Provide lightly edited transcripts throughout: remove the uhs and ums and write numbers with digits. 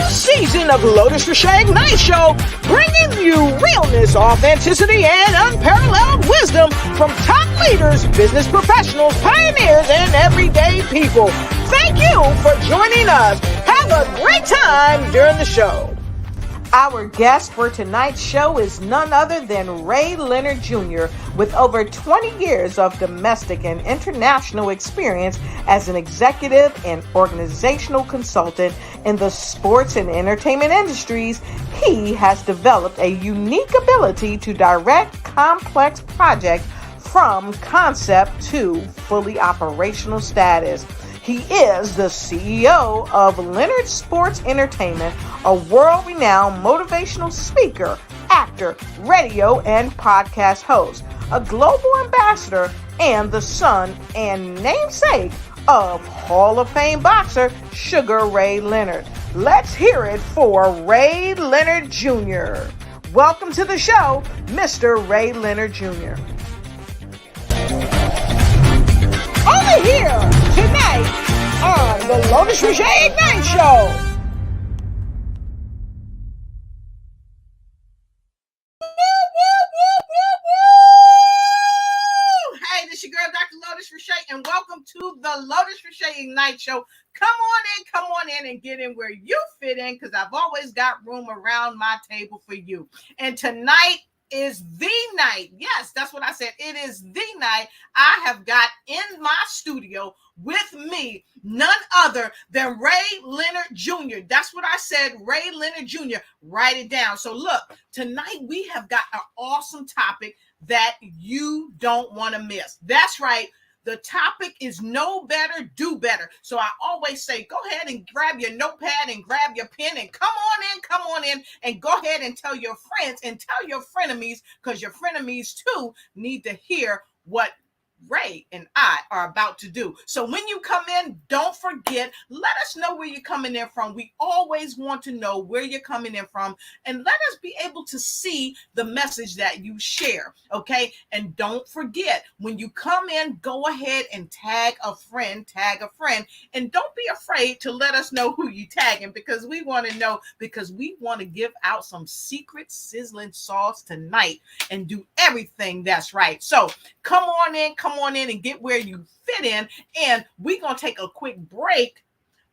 season of Lotus Richey Ignite Show, bringing you realness, authenticity, and unparalleled wisdom from top leaders, business professionals, pioneers, and everyday people. Thank you for joining us. Have a great time during the show. Our guest for tonight's show is none other than Ray Leonard Jr. with over 20 years of domestic and international experience as an executive and organizational consultant in the sports and entertainment industries. He has developed a unique ability to direct complex projects from concept to fully operational status. He is the CEO of Leonard Sports Entertainment, a world-renowned motivational speaker, actor, radio, and podcast host, a global ambassador, and the son and namesake of Hall of Fame boxer Sugar Ray Leonard. Let's hear it for Ray Leonard Jr. Welcome to the show, Mr. Ray Leonard Jr. Over here tonight on the Lotus Richey Ignite Show. Hey, this is your girl, Dr. Lotus Richey, and welcome to the Lotus Richey Ignite Show. Come on in, and get in where you fit in, because I've always got room around my table for you. And tonight is the night. Yes, that's what I said. It is the night. I have got in my studio with me none other than Ray Leonard Jr. That's what I said, Ray Leonard Jr. Write it down. So look, tonight we have got an awesome topic that you don't want to miss. That's right. The topic is know better, do better. So I always say, go ahead and grab your notepad and grab your pen and come on in, and go ahead and tell your friends and tell your frenemies, because your frenemies too need to hear what Ray and I are about to do. So when you come in, don't forget, let us know where you're coming in from. We always want to know where you're coming in from, and let us be able to see the message that you share, okay? And don't forget, when you come in, go ahead and tag a friend, and don't be afraid to let us know who you tagging, because we want to know, because we want to give out some secret sizzling sauce tonight and do everything that's right. So come on in and get where you fit in. And we're going to take a quick break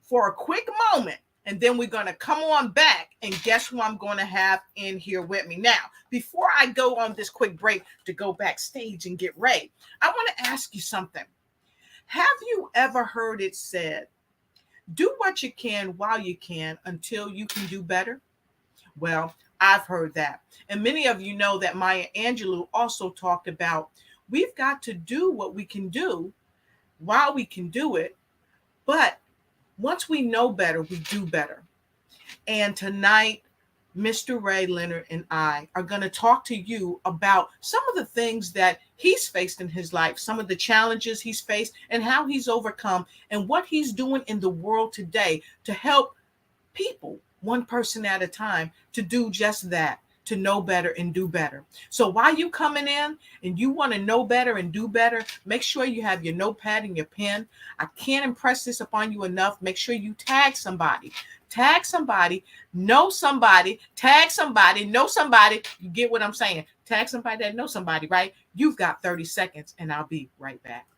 for a quick moment. And then we're going to come on back, and guess who I'm going to have in here with me. Now, before I go on this quick break to go backstage and get Ray, I want to ask you something. Have you ever heard it said, do what you can while you can until you can do better? Well, I've heard that. And many of you know that Mya Angelou also talked about, we've got to do what we can do while we can do it. But once we know better, we do better. And tonight, Mr. Ray Leonard and I are going to talk to you about some of the things that he's faced in his life, some of the challenges he's faced, and how he's overcome, and what he's doing in the world today to help people, one person at a time, to do just that, to know better and do better. So while you coming in and you want to know better and do better, make sure you have your notepad and your pen. I can't impress this upon you enough. Make sure you tag somebody, know somebody, tag somebody, know somebody. You get what I'm saying? Tag somebody that knows somebody, right? You've got 30 seconds, and I'll be right back.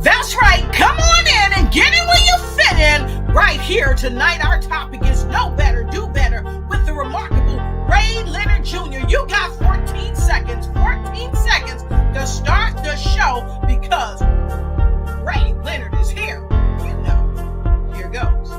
That's right. Come on in and get in where you fit in right here. Tonight, our topic is know better, do better with the remarkable Ray Leonard Jr. You got 14 seconds to start the show, because Ray Leonard is here. You know, here goes.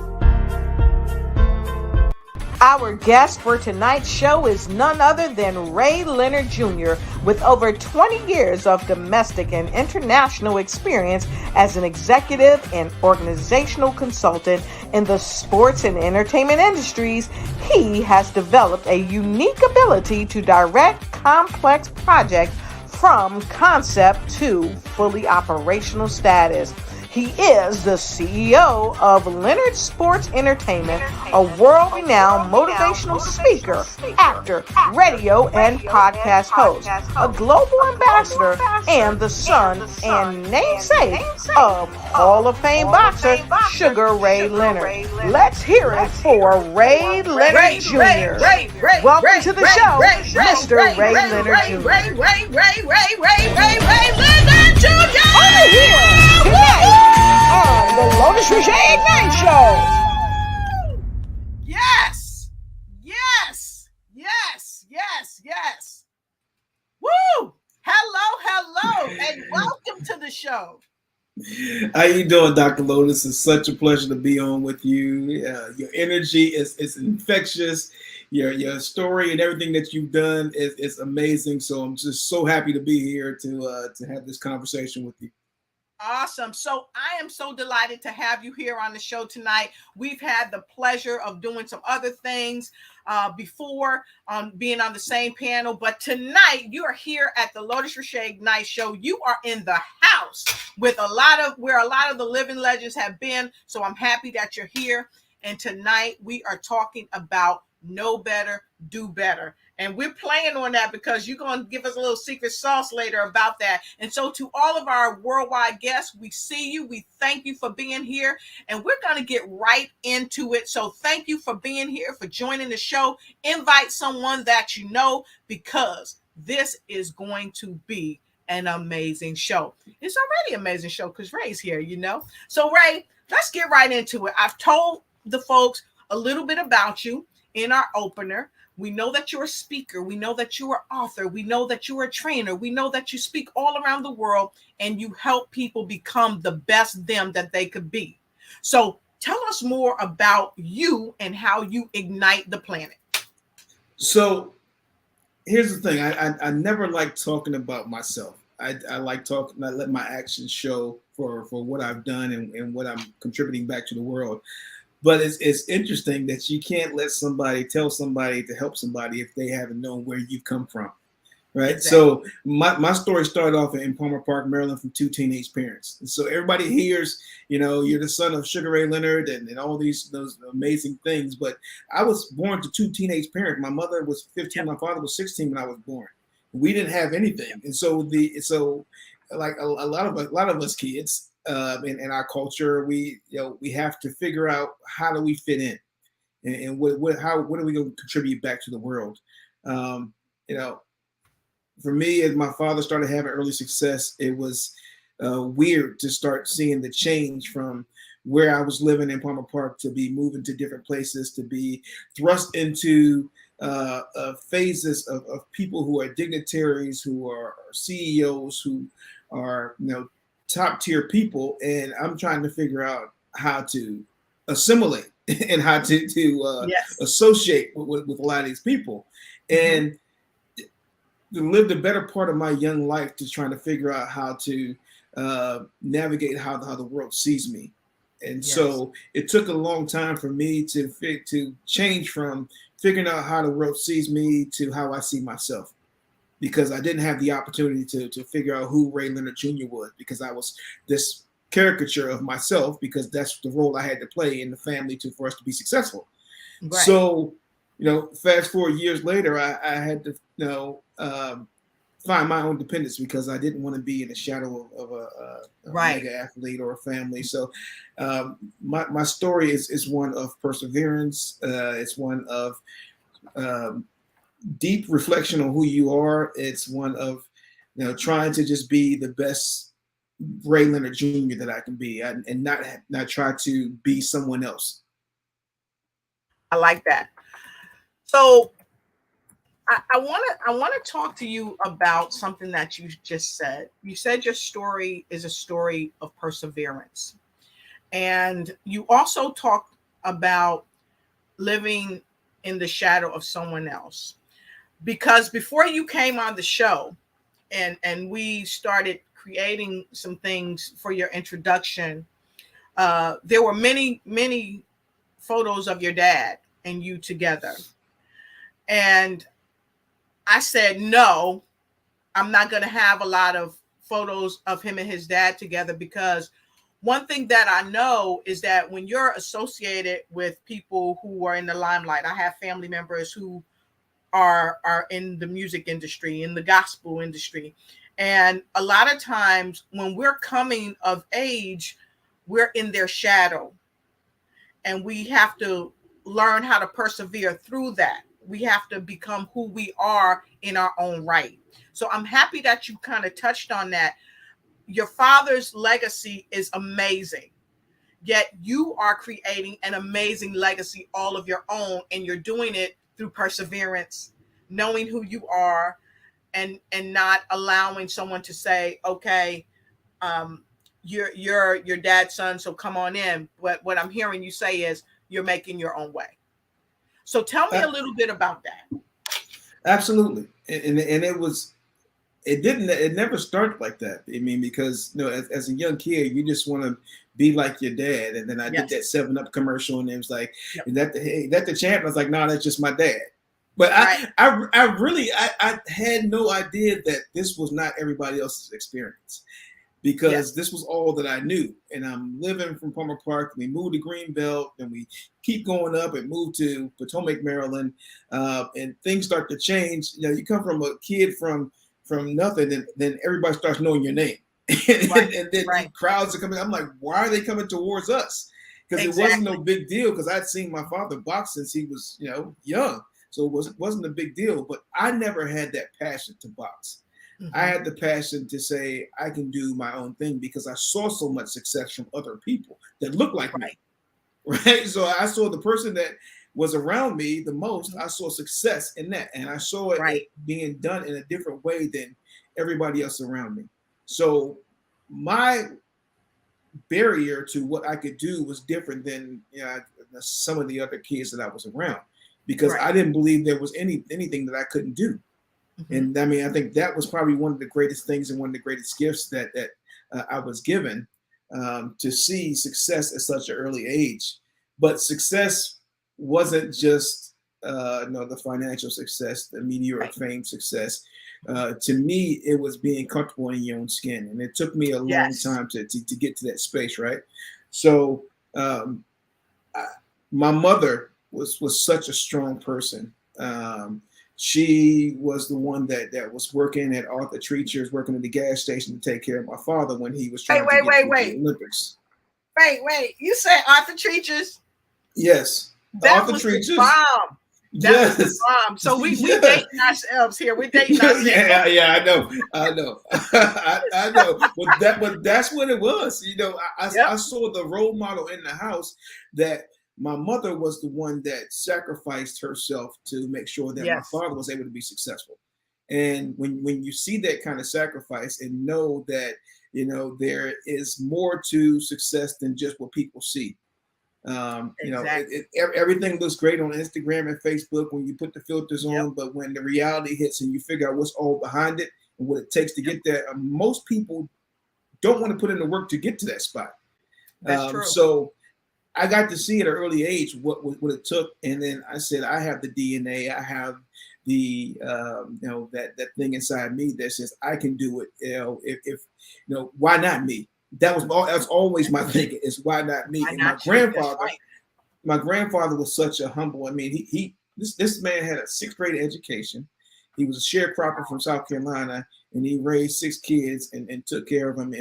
Our guest for tonight's show is none other than Ray Leonard Jr. with over 20 years of domestic and international experience as an executive and organizational consultant in the sports and entertainment industries. He has developed a unique ability to direct complex projects from concept to fully operational status. He is the CEO of Leonard Sports Entertainment, a world-renowned motivational speaker, actor, radio, and podcast host, a global ambassador, and the son and namesake of Hall of Fame boxer Sugar Ray Leonard. Let's hear it for Ray Leonard Jr. Welcome to the show, Mr. Ray Leonard Jr. Ray Leonard Jr. Over here today on the Lotus Rouge Ignite Show. Yes. Woo! Hello, and welcome to the show. How you doing, Dr. Lotus? It's such a pleasure to be on with you. Your energy is infectious. Your story and everything that you've done is amazing. So I'm just so happy to be here to have this conversation with you. Awesome. So I am so delighted to have you here on the show tonight. We've had the pleasure of doing some other things before being on the same panel, but tonight you are here at the Lotus Rouge Ignite Show. You are in the house with where a lot of the living legends have been. So I'm happy that you're here. And tonight we are talking about know better, do better. And we're playing on that because you're going to give us a little secret sauce later about that. And so to all of our worldwide guests, we see you. We thank you for being here. And we're going to get right into it. So thank you for being here, for joining the show. Invite someone that you know, because this is going to be an amazing show. It's already an amazing show because Ray's here, you know. So Ray, let's get right into it. I've told the folks a little bit about you in our opener. We know that you're a speaker. We know that you're an author. We know that you're a trainer. We know that you speak all around the world and you help people become the best them that they could be. So tell us more about you and how you ignite the planet. So here's the thing. I never like talking about myself. I like talking, I let my actions show for what I've done and what I'm contributing back to the world. But it's interesting that you can't let somebody tell somebody to help somebody if they haven't known where you come from, right? Exactly. So my story started off in Palmer Park, Maryland, from two teenage parents. And so everybody hears, you're the son of Sugar Ray Leonard and all those amazing things. But I was born to two teenage parents. My mother was 15, my father was 16 when I was born. We didn't have anything, and so like a lot of us kids. In our culture, we have to figure out how do we fit in, and what are we going to contribute back to the world. For me, as my father started having early success, it was weird to start seeing the change from where I was living in Palmer Park to be moving to different places, to be thrust into phases of people who are dignitaries, who are CEOs, who are top tier people, and I'm trying to figure out how to assimilate and how to associate with a lot of these people, and live the better part of my young life just trying to figure out how to navigate how the world sees me. And so it took a long time for me to change from figuring out how the world sees me to how I see myself, because I didn't have the opportunity to figure out who Ray Leonard Jr. was, because I was this caricature of myself, because that's the role I had to play in the family for us to be successful. Right. So, fast forward years later, I had to, find my own independence, because I didn't want to be in the shadow of a mega athlete or a family. So my story is one of perseverance. It's one of deep reflection on who you are. It's one of trying to just be the best Ray Leonard Jr. that I can be, and not try to be someone else. I like that. So I want to talk to you about something that you just said. You said your story is a story of perseverance, and you also talked about living in the shadow of someone else. Because before you came on the show and we started creating some things for your introduction, there were many photos of your dad and you together. And I said, no, I'm not going to have a lot of photos of him and his dad together, because one thing that I know is that when you're associated with people who are in the limelight, I have family members who are in the music industry, in the gospel industry. And a lot of times when we're coming of age, we're in their shadow, and we have to learn how to persevere through that. We have to become who we are in our own right. So I'm happy that you kind of touched on that. Your father's legacy is amazing, yet you are creating an amazing legacy all of your own, and you're doing it through perseverance, knowing who you are, and not allowing someone to say, okay, you're your dad's son, so come on in. But what I'm hearing you say is you're making your own way. So tell me a little bit about that. Absolutely. And it never started like that. I mean, because as a young kid, you just want to be like your dad. And then I did that 7-Up commercial, and it was like, is that the champ? I was like, no, that's just my dad. But I really had no idea that this was not everybody else's experience, because this was all that I knew. And I'm living from Palmer Park. We moved to Greenbelt, and we keep going up and move to Potomac, Maryland, and things start to change. You come from a kid from nothing, and then everybody starts knowing your name. And then crowds are coming. I'm like, why are they coming towards us? Because it wasn't no big deal, because I'd seen my father box since he was young. So it wasn't a big deal. But I never had that passion to box. Mm-hmm. I had the passion to say I can do my own thing, because I saw so much success from other people that looked like me. Right. So I saw the person that was around me the most. I saw success in that, and I saw it being done in a different way than everybody else around me. So my barrier to what I could do was different than some of the other kids that I was around, because I didn't believe there was anything that I couldn't do. Mm-hmm. And I mean, I think that was probably one of the greatest things and one of the greatest gifts that I was given, to see success at such an early age. But success wasn't just the financial success, the meteoric fame success. To me, it was being comfortable in your own skin, and it took me a long time to get to that space. Right. So my mother was such a strong person. She was the one that was working at Arthur Treacher's, working at the gas station to take care of my father when he was trying to get to the Olympics. Wait. You said Arthur Treacher's? Yes. That Arthur was Treacher's. The bomb. That was the bomb. So we dating ourselves here. We dating ourselves. Yeah, I know. I know. But that's what it was. I saw the role model in the house, that my mother was the one that sacrificed herself to make sure that my father was able to be successful. And when you see that kind of sacrifice and know that, there is more to success than just what people see. Everything looks great on Instagram and Facebook when you put the filters on, but when the reality hits and you figure out what's all behind it and what it takes to get there, most people don't want to put in the work to get to that spot. That's true. So I got to see at an early age what it took, and then I said, I have the DNA, I have the that thing inside me that says I can do it. If why not me? That's always my thinking, is why not me? And my grandfather was such a humble. I mean, this man had a 6th grade education. He was a sharecropper from South Carolina, and he raised 6 kids and took care of them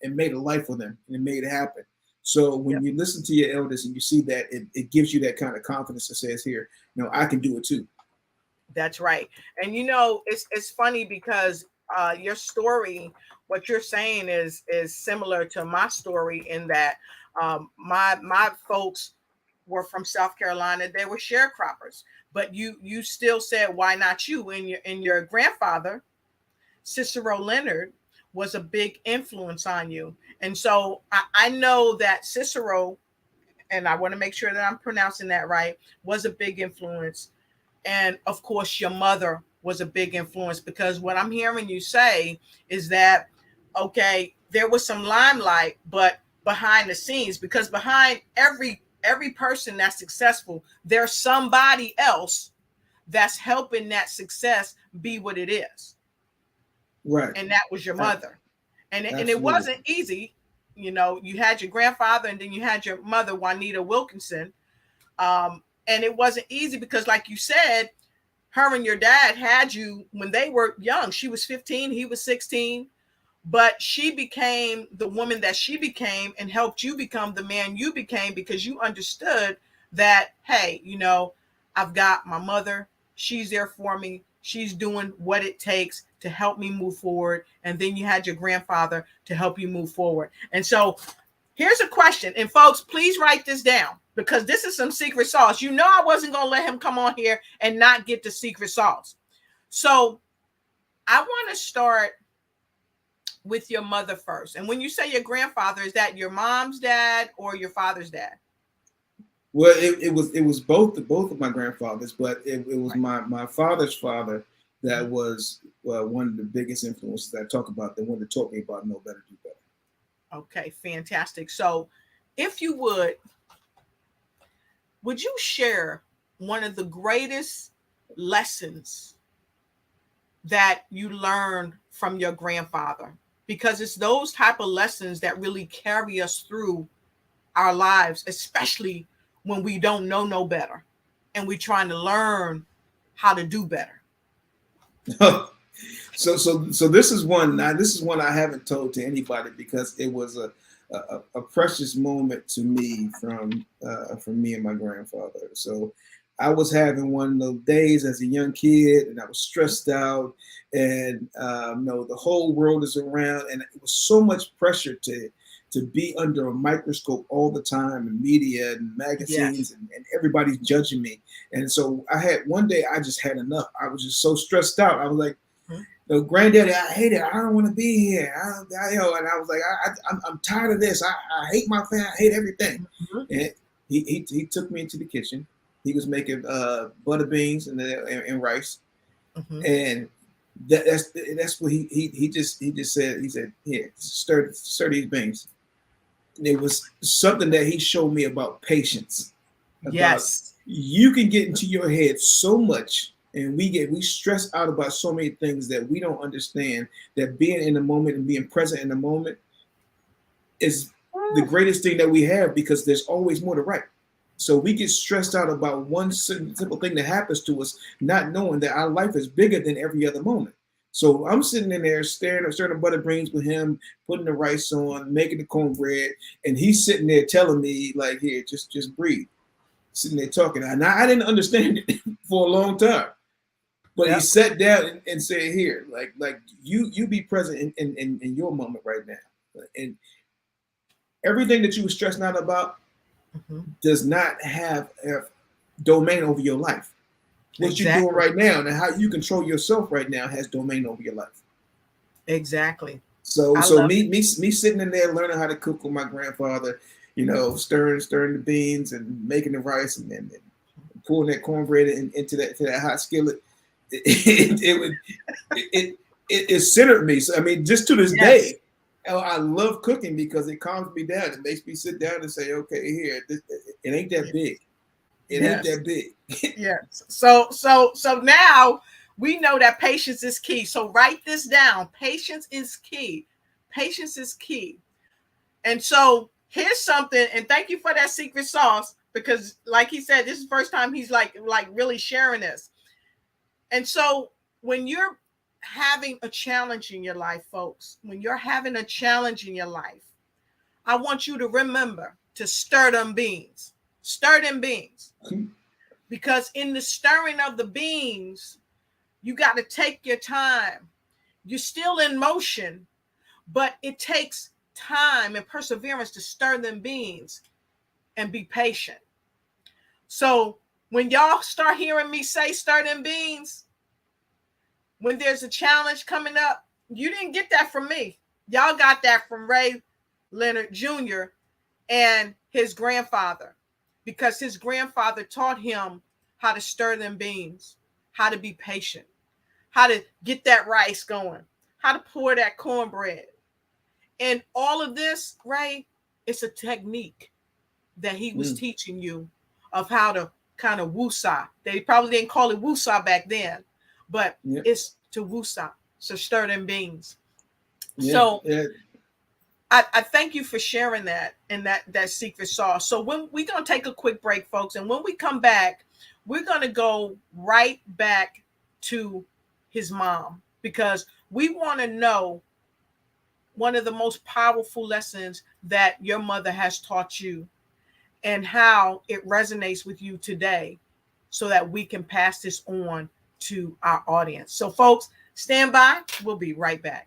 and made a life for them, and it made it happen. So when you listen to your elders and you see that, it gives you that kind of confidence that says, here, I can do it too. That's right. And it's funny because your story, what you're saying is similar to my story, in that my folks were from South Carolina. They were sharecroppers, but you still said, why not you? And your grandfather, Cicero Leonard, was a big influence on you. And so I know that Cicero, and I want to make sure that I'm pronouncing that right, was a big influence. And of course, your mother was a big influence, because what I'm hearing you say is that, okay, there was some limelight, but behind the scenes, because behind every person that's successful, there's somebody else that's helping that success be what it is. Right. And that was your mother. And it wasn't easy. you know, you had your grandfather and then you had your mother, Juanita Wilkinson. And it wasn't easy because, like you said, her and your dad had you when they were young. She was 15, he was 16, but she became the woman that she became and helped you become the man you became because you understood that, hey, you know, I've got my mother. She's there for me. She's doing what it takes to help me move forward. And then you had your grandfather to help you move forward. And so here's a question. And folks, please write this down because this is some secret sauce. You know, I wasn't going to let him come on here and not get the secret sauce. So I want to start with your mother first. And when you say your grandfather, is that your mom's dad or your father's dad? Well, it was both of my grandfathers, but it was my father's father that was one of the biggest influences that I talk about, the one that taught me about know better, do better. Okay, fantastic. So if you would you share one of the greatest lessons that you learned from your grandfather? Because it's those type of lessons that really carry us through our lives, especially when we don't know no better and we're trying to learn how to do better. So this is one. Now, this is one I haven't told to anybody because it was a precious moment to me from me and my grandfather. So I was having one of those days as a young kid, and I was stressed out, and the whole world is around, and it was so much pressure to be under a microscope all the time, and media and magazines, and everybody's judging me. And so one day I just had enough. I was just so stressed out. I was like, Granddaddy, I hate it. I don't want to be here. And I was like, I'm tired of this. I hate my family. I hate everything. Mm-hmm. And he took me into the kitchen. He was making butter beans and rice, mm-hmm. and that's what he just said. He said, "Here, stir these beans." And it was something that he showed me about patience. Yes, you can get into your head so much, and we stress out about so many things that we don't understand. That being in the moment and being present in the moment is the greatest thing that we have because there's always more to write. So we get stressed out about one simple thing that happens to us, not knowing that our life is bigger than every other moment. So I'm sitting in there stirring the butter beans with him, putting the rice on, making the cornbread, and he's sitting there telling me, like, here, just breathe. Sitting there talking. And I didn't understand it for a long time. But he sat down and said, here, like you be present in your moment right now. And everything that you were stressing out about, mm-hmm. does not have a domain over your life. What you're doing right now and how you control yourself right now has domain over your life. Exactly. So me sitting in there learning how to cook with my grandfather, stirring the beans and making the rice and pulling that cornbread into that hot skillet. It centered me. So I mean, just to this day. I love cooking because it calms me down. It makes me sit down and say, okay, here, it ain't that big. It ain't that big. Yes. So now we know that patience is key. So write this down. Patience is key. Patience is key. And so here's something, and thank you for that secret sauce, because like he said, this is the first time he's like really sharing this. And so when you're having a challenge in your life, folks, when you're having a challenge in your life, I want you to remember to stir them beans. Stir them beans. Because in the stirring of the beans, you got to take your time. You're still in motion, but it takes time and perseverance to stir them beans and be patient. So when y'all start hearing me say stir them beans, when there's a challenge coming up, you didn't get that from me. Y'all got that from Leonard Jr. and his grandfather, because his grandfather taught him how to stir them beans, how to be patient, how to get that rice going, how to pour that cornbread. And all of this, right, it's a technique that he was teaching you of how to kind of woosah. They probably didn't call it woosah back then, but it's to woosah. So stir them beans. I thank you for sharing that and that secret sauce. So when we're going to take a quick break, folks, and when we come back, we're going to go right back to his mom, because we want to know one of the most powerful lessons that your mother has taught you and how it resonates with you today, so that we can pass this on to our audience. So folks, stand by. We'll be right back.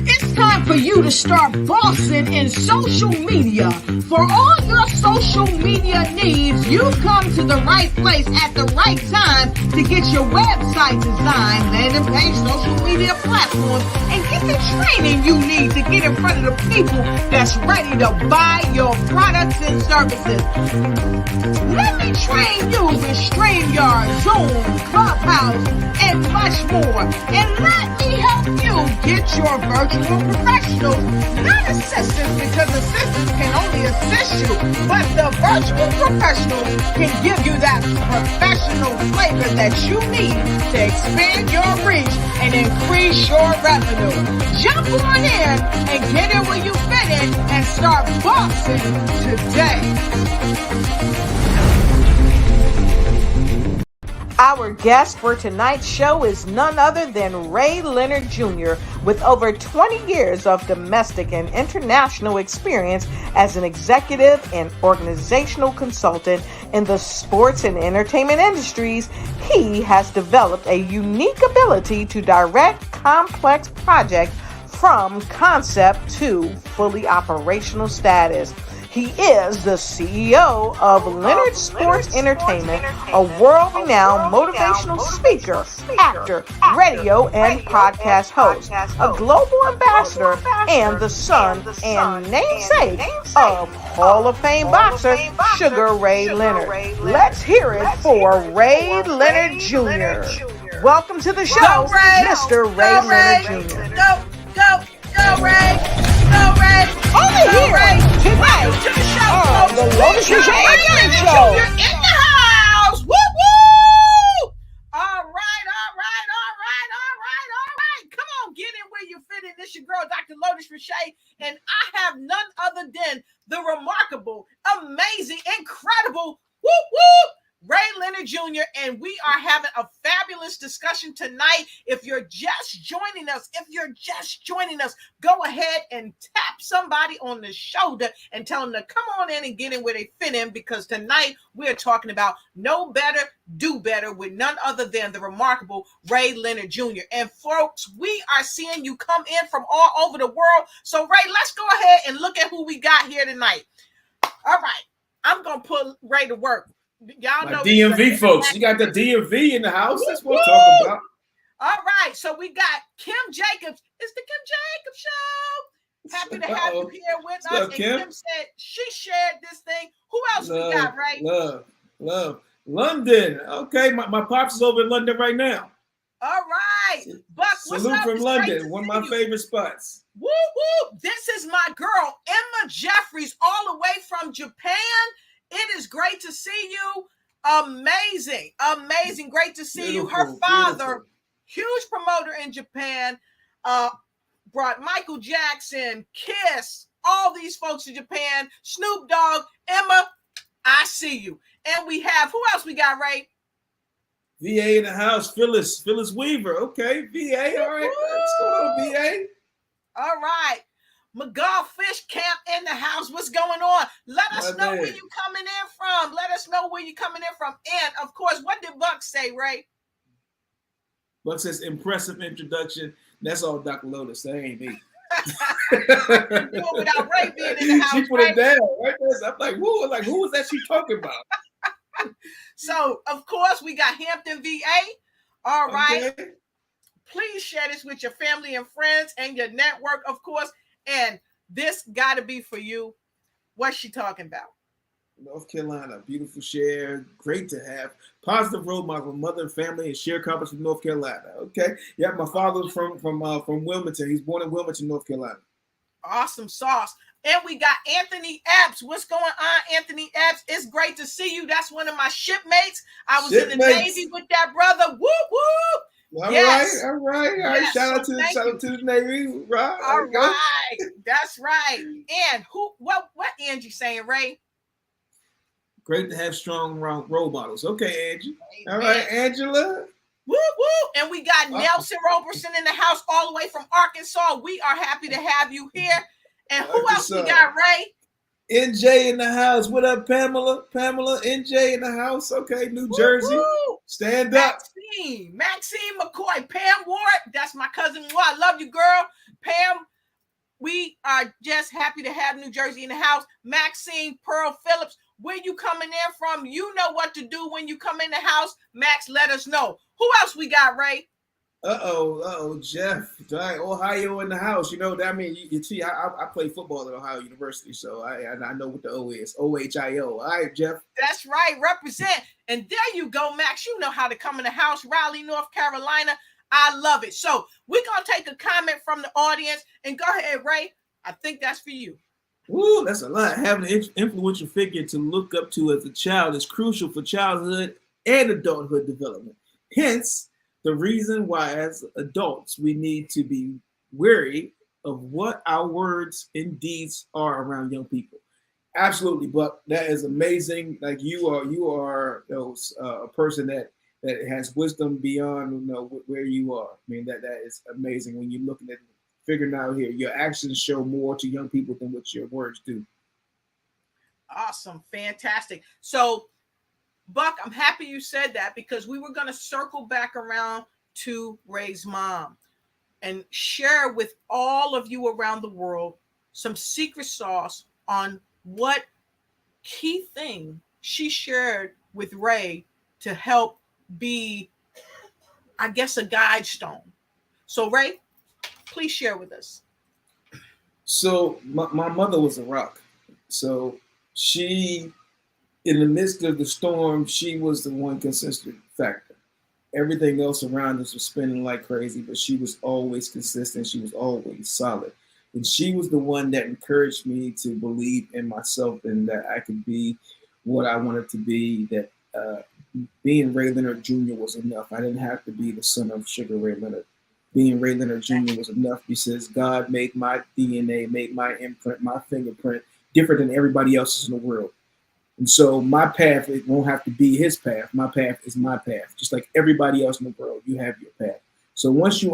It's time for you to start bossing in social media. For all your social media needs, you've come to the right place at the right time to get your website designed, landing page, social media platforms, and get the training you need to get in front of the people that's ready to buy your products and services. Let me train you with StreamYard, Zoom, Clubhouse, and much more. And let me help you get your virtual professionals, not assistants, because assistants can only assist you, but the virtual professionals can give you that professional flavor that you need to expand your reach and increase your revenue. Jump on in and get in where you fit in and start bossing today. Our guest for tonight's show is none other than Ray Leonard Jr. with over 20 years of domestic and international experience as an executive and organizational consultant in the sports and entertainment industries. He has developed a unique ability to direct complex projects from concept to fully operational status. He is the CEO of Leonard Sports Entertainment, a world-renowned motivational speaker, actor, radio, and podcast host, a global ambassador, and the son and namesake of Hall of Fame boxer Sugar Ray Leonard. Let's hear it for Ray Leonard Jr. Welcome to the show, Mr. Ray Leonard Jr. Go, Ray! Go, Ray! Over here tonight to the show, the Lotus Ray Show. You're in the house. Woo woo! All right. Come on, get in where you fit in. This your girl, Dr. Lotus Rashay, and I have none other than the remarkable, amazing, incredible, Ray Leonard Jr., and we are having a fabulous discussion tonight. If you're just joining us, go ahead and tap somebody on the shoulder and tell them to come on in and get in where they fit in, because tonight we're talking about know better, do better with none other than the remarkable Ray Leonard Jr. And folks, we are seeing you come in from all over the world. So Ray, let's go ahead and look at who we got here tonight. All right, I'm going to put Ray to work. Y'all know DMV folks. You got the DMV in the house. That's what I'm talking about. All right. So we got Kim Jacobs. It's the Kim Jacobs Show. Happy to have you here with us. And Kim said she shared this thing. Who else we got, right? Love. London. Okay. My pops is over in London right now. All right. Buck, salute from London. One of my favorite spots. Woo, woo. This is my girl, Emma Jeffries, all the way from Japan. It is great to see you. Amazing. Great to see you. Her father, huge promoter in Japan, brought Michael Jackson, Kiss, all these folks in Japan, Snoop Dogg. Emma, I see you. And we have, who else we got, Ray? VA in the house, Phyllis Weaver. Okay, VA. All right. Let's go on, VA. All right. McGaw Fish Camp in the house. What's going on? Let us know where you coming in from. And of course, what did Buck say, Ray? Buck says impressive introduction. That's all Dr. Lotus. That ain't me. Without Ray being in the house. She put it down right there. I'm like, who? Like, who was that she talking about? So, of course, we got Hampton, VA. All right. Okay. Please share this with your family and friends and your network, of course. And this got to be for you. What's she talking about? North Carolina, beautiful share. Great to have. Positive role model, mother and family, and sharecroppers from North Carolina. Okay. Yeah, my father's from Wilmington. He's born in Wilmington, North Carolina. Awesome sauce. And we got Anthony Epps. What's going on, Anthony Epps? It's great to see you. That's one of my shipmates. I was in the Navy with that brother. Whoop, whoop. Yes. All right. Yes. Shout So out to thank you. the Navy, right? There All you go. right. That's right. And what Angie saying, Ray? Great to have strong role models. Okay, Angie. All Amen. right, Angela. Woo woo. And we got Nelson Roberson in the house all the way from Arkansas. We are happy to have you here. And who else we got, Ray? NJ in the house. What up, Pamela? Pamela, NJ in the house. Okay, New Jersey. Woo. Stand up. Maxine McCoy, Pam Ward. That's my cousin. I love you, girl. Pam, we are just happy to have New Jersey in the house. Maxine Pearl Phillips, where you coming in from? You know what to do when you come in the house. Max, let us know. Who else we got, Ray? Jeff, Ohio in the house. You know that. I mean, you see, I play football at Ohio University, so I know what the O is. OHIO. All right, Jeff. That's right. Represent. And there you go, Max. You know how to come in the house. Raleigh, North Carolina. I love it. So we're going to take a comment from the audience. And go ahead, Ray. I think that's for you. Woo, that's a lot. Having an influential figure to look up to as a child is crucial for childhood and adulthood development. Hence, the reason why as adults we need to be wary of what our words and deeds are around young people. Absolutely, Buck. That is amazing. Like you are a person that has wisdom beyond where you are. I mean that is amazing when you're looking at figuring out here. Your actions show more to young people than what your words do. Awesome, fantastic. So, Buck, I'm happy you said that because we were going to circle back around to Ray's mom and share with all of you around the world some secret sauce on what key thing she shared with Ray to help be, I guess, a guide stone. So, Ray, please share with us. So, my mother was a rock. So, she, in the midst of the storm, she was the one consistent factor. Everything else around us was spinning like crazy, but she was always consistent. She was always solid. And she was the one that encouraged me to believe in myself and that I could be what I wanted to be, that being Ray Leonard Jr. was enough. I didn't have to be the son of Sugar Ray Leonard. Being Ray Leonard Jr. was enough because God made my DNA, made my imprint, my fingerprint different than everybody else's in the world. And so my path, it won't have to be his path. My path is my path. Just like everybody else in the world, you have your path. So once we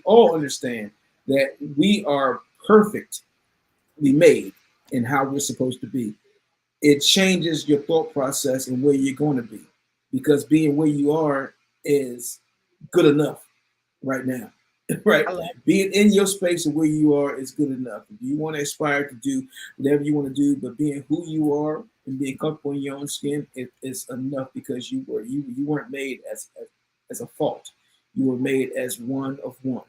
all understand that we are perfectly made in how we're supposed to be, it changes your thought process and where you're going to be. Because being where you are is good enough right now. Right? Being in your space and where you are is good enough. If you want to aspire to do whatever you want to do, but being who you are and being comfortable in your own skin is enough because you weren't made as a fault. You were made as one of one.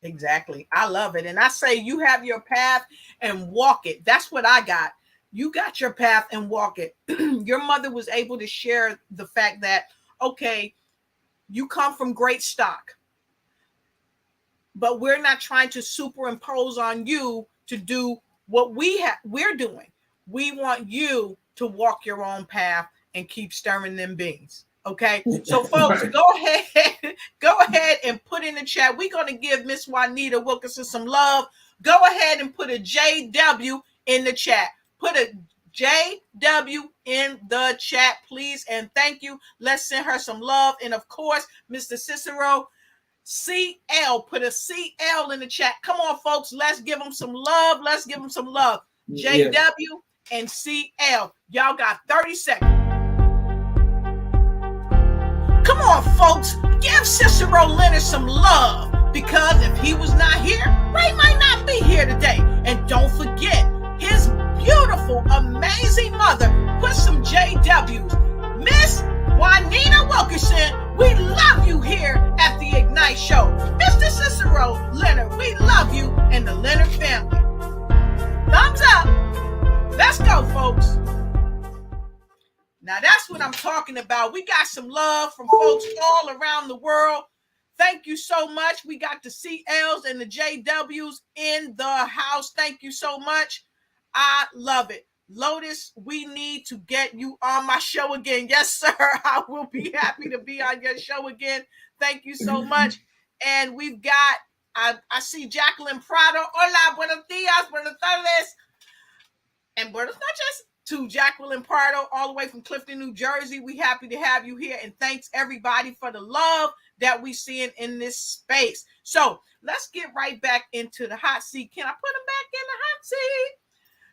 Exactly. I love it. And I say you have your path and walk it. That's what I got. You got your path and walk it. Your mother was able to share the fact that, okay, you come from great stock, but we're not trying to superimpose on you to do what we're doing. We want you to walk your own path and keep stirring them beans. Okay. So folks, Right. go ahead and put in the chat. We're going to give Miss Juanita Wilkinson some love. Go ahead and put a JW in the chat. Put a JW in the chat, please. And thank you. Let's send her some love. And of course, Mr. Cicero, CL, put a CL in the chat. Come on, folks. Let's give them some love. Let's give them some love. JW and CL. Y'all got 30 seconds. Come on, folks. Give Cicero Leonard some love because if he was not here, Ray might not be here today. And don't forget, his beautiful, amazing mother put some JWs. Miss Juanita Wilkinson, we love you here at the Ignite Show. Mr. Cicero Leonard, we love you and the Leonard family. Thumbs up. Let's go, folks. Now that's what I'm talking about. We got some love from folks all around the world. Thank you so much. We got the CLs and the JWs in the house. Thank you so much. I love it. Lotus, we need to get you on my show again. Yes, sir. I will be happy to be on your show again. Thank you so much. And we've got, I see Jacqueline Prado. Hola, buenos dias, buenas tardes. And buenos noches to Jacqueline Prado, all the way from Clifton, New Jersey. We happy to have you here. And thanks everybody for the love that we seeing in this space. So let's get right back into the hot seat. Can I put him back in the hot seat?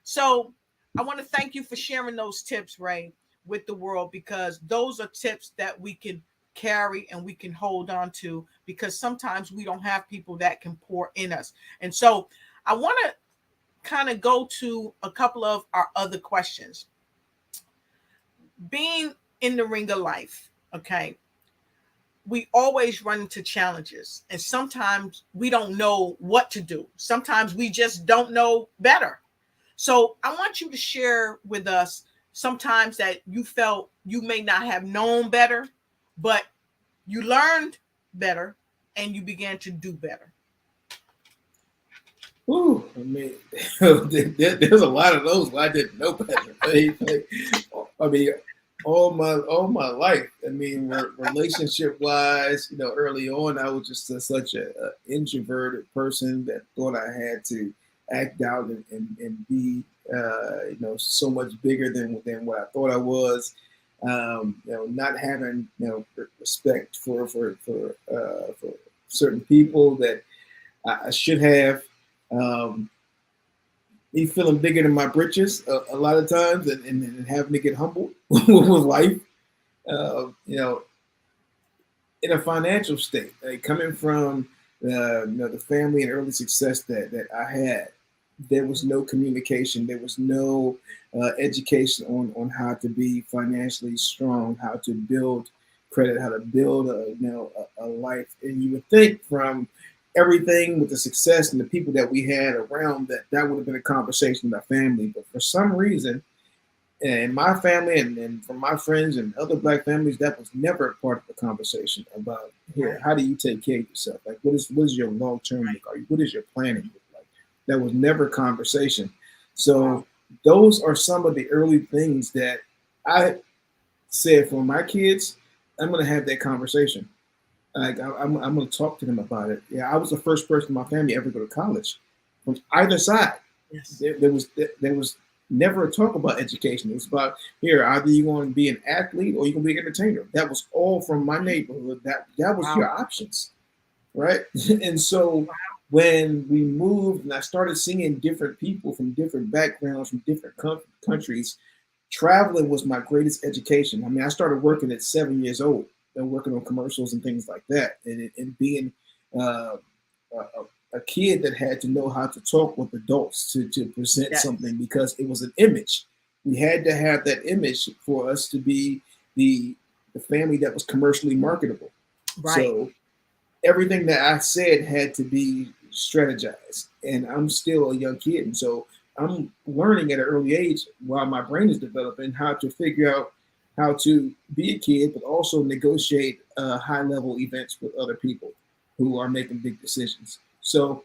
So I want to thank you for sharing those tips, Ray, with the world, because those are tips that we can carry and we can hold on to, because sometimes we don't have people that can pour in us. And so I want to kind of go to a couple of our other questions. Being in the ring of life, okay, we always run into challenges, and sometimes we don't know what to do. Sometimes we just don't know better. So I want you to share with us sometimes that you felt you may not have known better, but you learned better and you began to do better. Ooh, I mean, there's a lot of those where I didn't know better. I mean, all my life. I mean, relationship wise, early on, I was just such a introverted person that thought I had to act out and be, so much bigger than what I thought I was. Not having, respect for certain people that I should have. Me feeling bigger than my britches a lot of times, and having to get humbled with life. In a financial state, like coming from the family and early success that I had, there was no communication. There was no education on how to be financially strong, how to build credit, how to build a life. And you would think from everything with the success and the people that we had around that would have been a conversation with our family. But for some reason, in my family and from my friends and other Black families, that was never a part of the conversation about here. How do you take care of yourself? Like, what is your long-term look like? What is your planning look like? That was never a conversation. So those are some of the early things that I said for my kids. I'm going to have that conversation. Like I'm going to talk to them about it. Yeah, I was the first person in my family ever to go to college, from either side. Yes. There was never a talk about education. It was about here, either you're going to be an athlete or you're going to be an entertainer. That was all from my neighborhood. That was your options, right? And so when we moved and I started seeing different people from different backgrounds, from different countries, traveling was my greatest education. I mean, I started working at 7 years old, working on commercials and things like that, and being a kid that had to know how to talk with adults to present something, because it was an image. We had to have that image for us to be the family that was commercially marketable. Right. So everything that I said had to be strategized, and I'm still a young kid, and so I'm learning at an early age while my brain is developing how to figure out how to be a kid, but also negotiate high-level events with other people who are making big decisions. So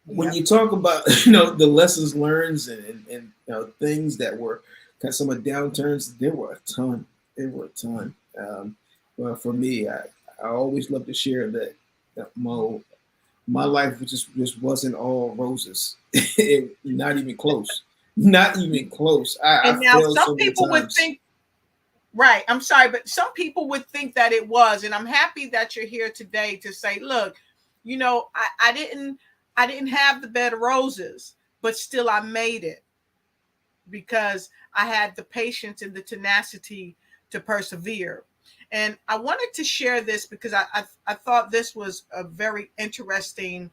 when you talk about the lessons learned and things that were kind of some of the downturns, there were a ton. Well, for me, I always love to share that my life just wasn't all roses. Not even close. Not even close. And now some people would think, right, I'm sorry, but some people would think that it was. And I'm happy that you're here today to say, look, I didn't have the bed of roses, but still I made it because I had the patience and the tenacity to persevere. And I wanted to share this because I thought this was a very interesting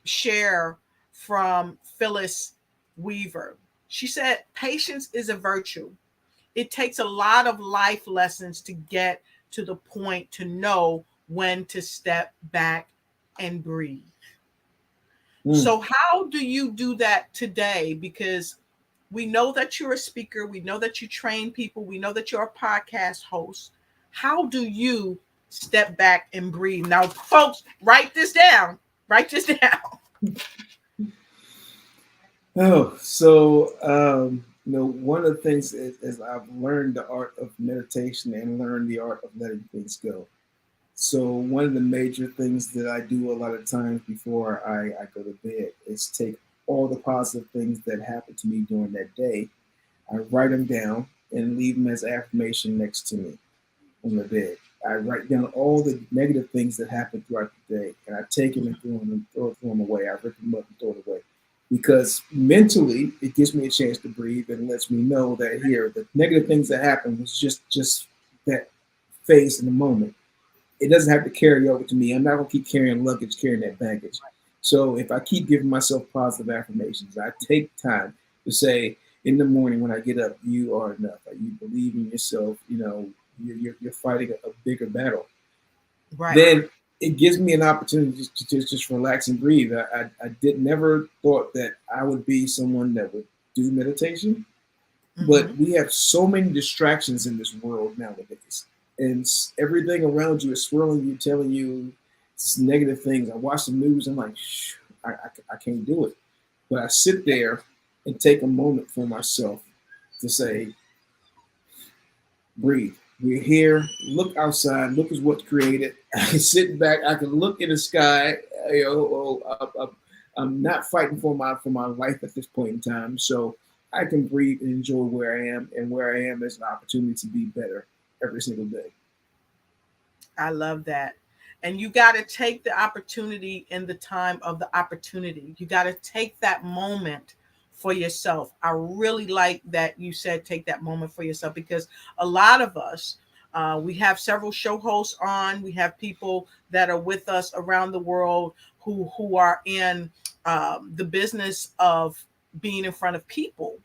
share from Phyllis Weaver. She said, patience is a virtue. It takes a lot of life lessons to get to the point to know when to step back and breathe. So how do you do that today? Because we know that you're a speaker. We know that you train people. We know that you're a podcast host. How do you step back and breathe? Now, folks, write this down. Write this down. Oh, so one of the things is I've learned the art of meditation and learned the art of letting things go. So one of the major things that I do a lot of times before I go to bed is take all the positive things that happened to me during that day. I write them down and leave them as affirmation next to me on the bed. I write down all the negative things that happened throughout the day, and I take them and throw them away. I rip them up and throw it away, because mentally it gives me a chance to breathe and lets me know that here the negative things that happened was just that phase in the moment. It doesn't have to carry over to me. I'm not gonna keep carrying luggage, carrying that baggage. So if I keep giving myself positive affirmations, I take time to say in the morning when I get up, you are enough. You believe in yourself. You're fighting a bigger battle. Right. Then it gives me an opportunity to just relax and breathe. I did never thought that I would be someone that would do meditation, but we have so many distractions in this world nowadays, and everything around you is swirling you, telling you negative things. I watch the news, I'm like, I can't do it. But I sit there and take a moment for myself to say, breathe. We're here. Look outside. Look at what's created. I can sit back. I can look in the sky. I'm not fighting for my life at this point in time. So I can breathe and enjoy where I am, and where I am is an opportunity to be better every single day. I love that. And you got to take the opportunity in the time of the opportunity. You got to take that moment for yourself. I really like that you said take that moment for yourself, because a lot of us, we have several show hosts on. We have people that are with us around the world who are in the business of being in front of people.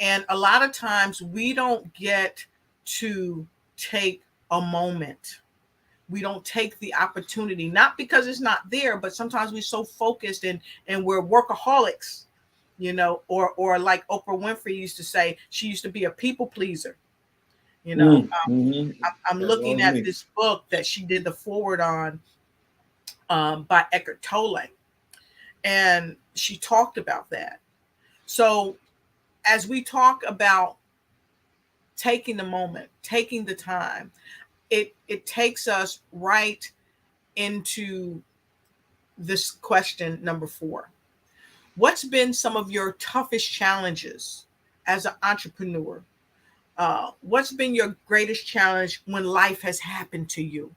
And a lot of times we don't get to take a moment. We don't take the opportunity, not because it's not there, but sometimes we're so focused and we're workaholics, or like Oprah Winfrey used to say, she used to be a people pleaser. you know Mm-hmm. I'm That's looking all at me. this book that she did the forward on, by Eckhart Tolle, and she talked about that. So as we talk about taking the moment, taking the time, it takes us right into this question number 4. What's been some of your toughest challenges as an entrepreneur? What's been your greatest challenge when life has happened to you?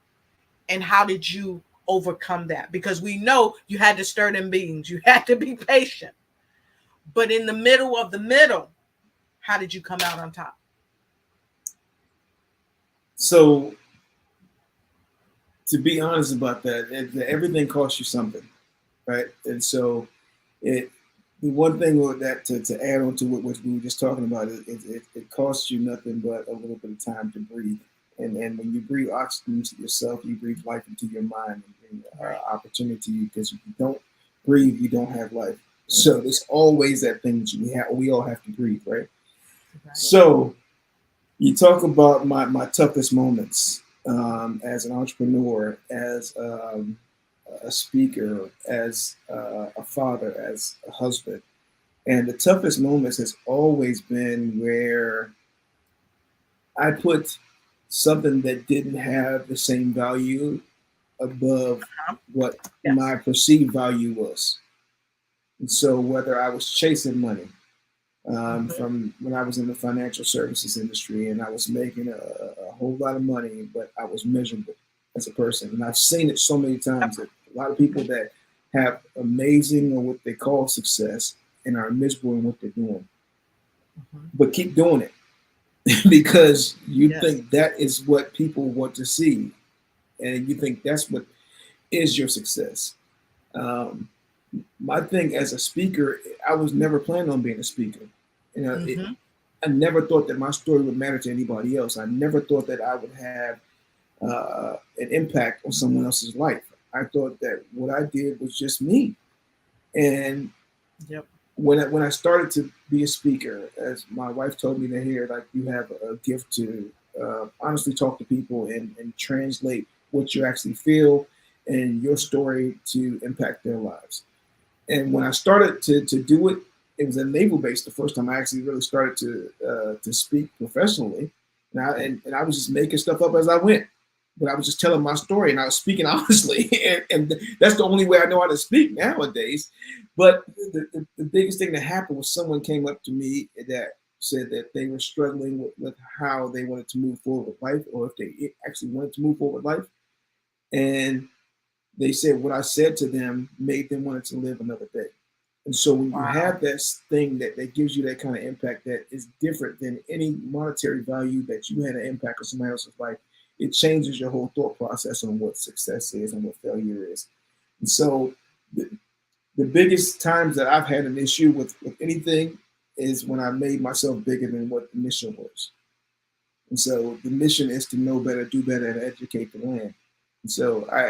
And how did you overcome that? Because we know you had to stir them beans, you had to be patient. But in the middle of the middle, how did you come out on top? So to be honest about that, everything costs you something, right? And so it the one thing with that to add on to what we were just talking about it costs you nothing but a little bit of time to breathe. And when you breathe oxygen to yourself, you breathe life into your mind and Right. opportunity. Because if you don't breathe, you don't have life. So there's always that thing that we all have to breathe, right? Right. So you talk about my toughest moments as an entrepreneur, as a speaker, as a father, as a husband. And the toughest moments has always been where I put something that didn't have the same value above Uh-huh. what Yes. my perceived value was. And so whether I was chasing money, Mhm. from when I was in the financial services industry and I was making a whole lot of money, but I was miserable as a person. And I've seen it so many times that a lot of people that have amazing or what they call success and are miserable in what they're doing, Mhm. but keep doing it because you Yes. think that is what people want to see. And you think that's what is your success. Um, my thing as a speaker, I was never planning on being a speaker. You know, Hmm. I never thought that my story would matter to anybody else. I never thought that I would have an impact on someone else's life. I thought that what I did was just me. And Yep. when I started to be a speaker, as my wife told me to hear, like you have a gift to honestly talk to people and translate what you actually feel and your story to impact their lives. And when I started to do it, it was a naval base the first time I actually really started to speak professionally, and I was just making stuff up as I went, but I was just telling my story and I was speaking honestly, and that's the only way I know how to speak nowadays. But the biggest thing that happened was someone came up to me that said that they were struggling with how they wanted to move forward with life, or if they actually wanted to move forward with life, and they said what I said to them made them want to live another day. And so when you have that thing that gives you that kind of impact that is different than any monetary value that you had an impact on somebody else's life, it changes your whole thought process on what success is and what failure is. And so the biggest times that I've had an issue with anything is when I made myself bigger than what the mission was. And so the mission is to know better, do better, and educate the land. And so I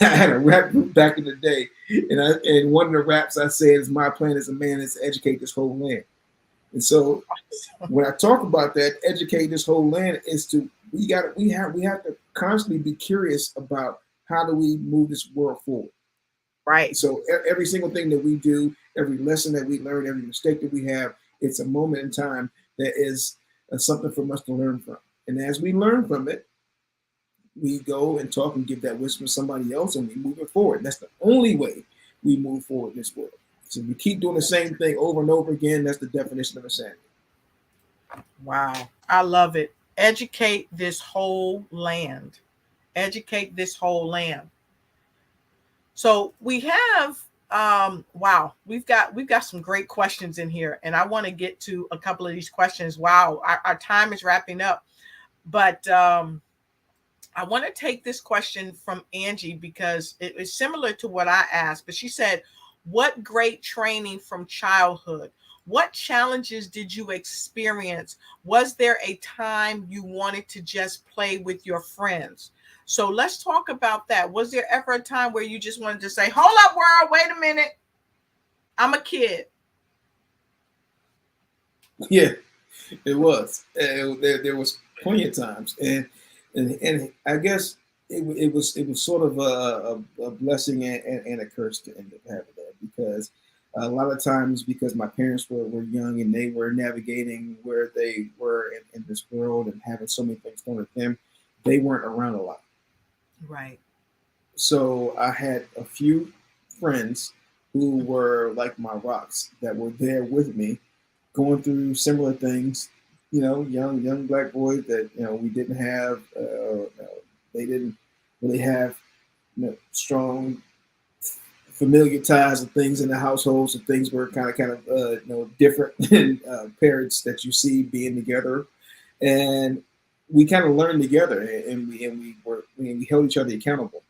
had a rap group back in the day, and one of the raps I said is my plan as a man is to educate this whole land. And so when I talk about that, educate this whole land is to we have to constantly be curious about how do we move this world forward. Right. So every single thing that we do, every lesson that we learn, every mistake that we have, it's a moment in time that is something for us to learn from. And as we learn from it, we go and talk and give that wisdom to somebody else, and we move it forward. That's the only way we move forward in this world. So we keep doing the same thing over and over again. That's the definition of insanity. Wow. I love it. Educate this whole land. Educate this whole land. So we have, we've got some great questions in here, and I want to get to a couple of these questions. Wow. Our time is wrapping up, but I want to take this question from Angie because it is similar to what I asked, but she said, what great training from childhood? What challenges did you experience? Was there a time you wanted to just play with your friends? So let's talk about that. Was there ever a time where you just wanted to say, hold up, world, wait a minute, I'm a kid? Yeah, it was. There was plenty of times, and I guess it was sort of a blessing and a curse to end up having that, because a lot of times, because my parents were young and they were navigating where they were in this world and having so many things thrown at them, they weren't around a lot. Right. So I had a few friends who were like my rocks that were there with me, going through similar things. You know, young black boys that we didn't have. They didn't really have strong familiar ties and things in the household. So things were kind of different than parents that you see being together, and we kind of learned together, and we held each other accountable.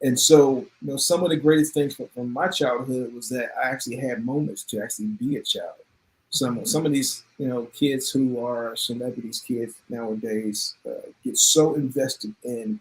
And so, some of the greatest things from my childhood was that I actually had moments to actually be a child. Some of these, kids who are celebrities, kids nowadays get so invested in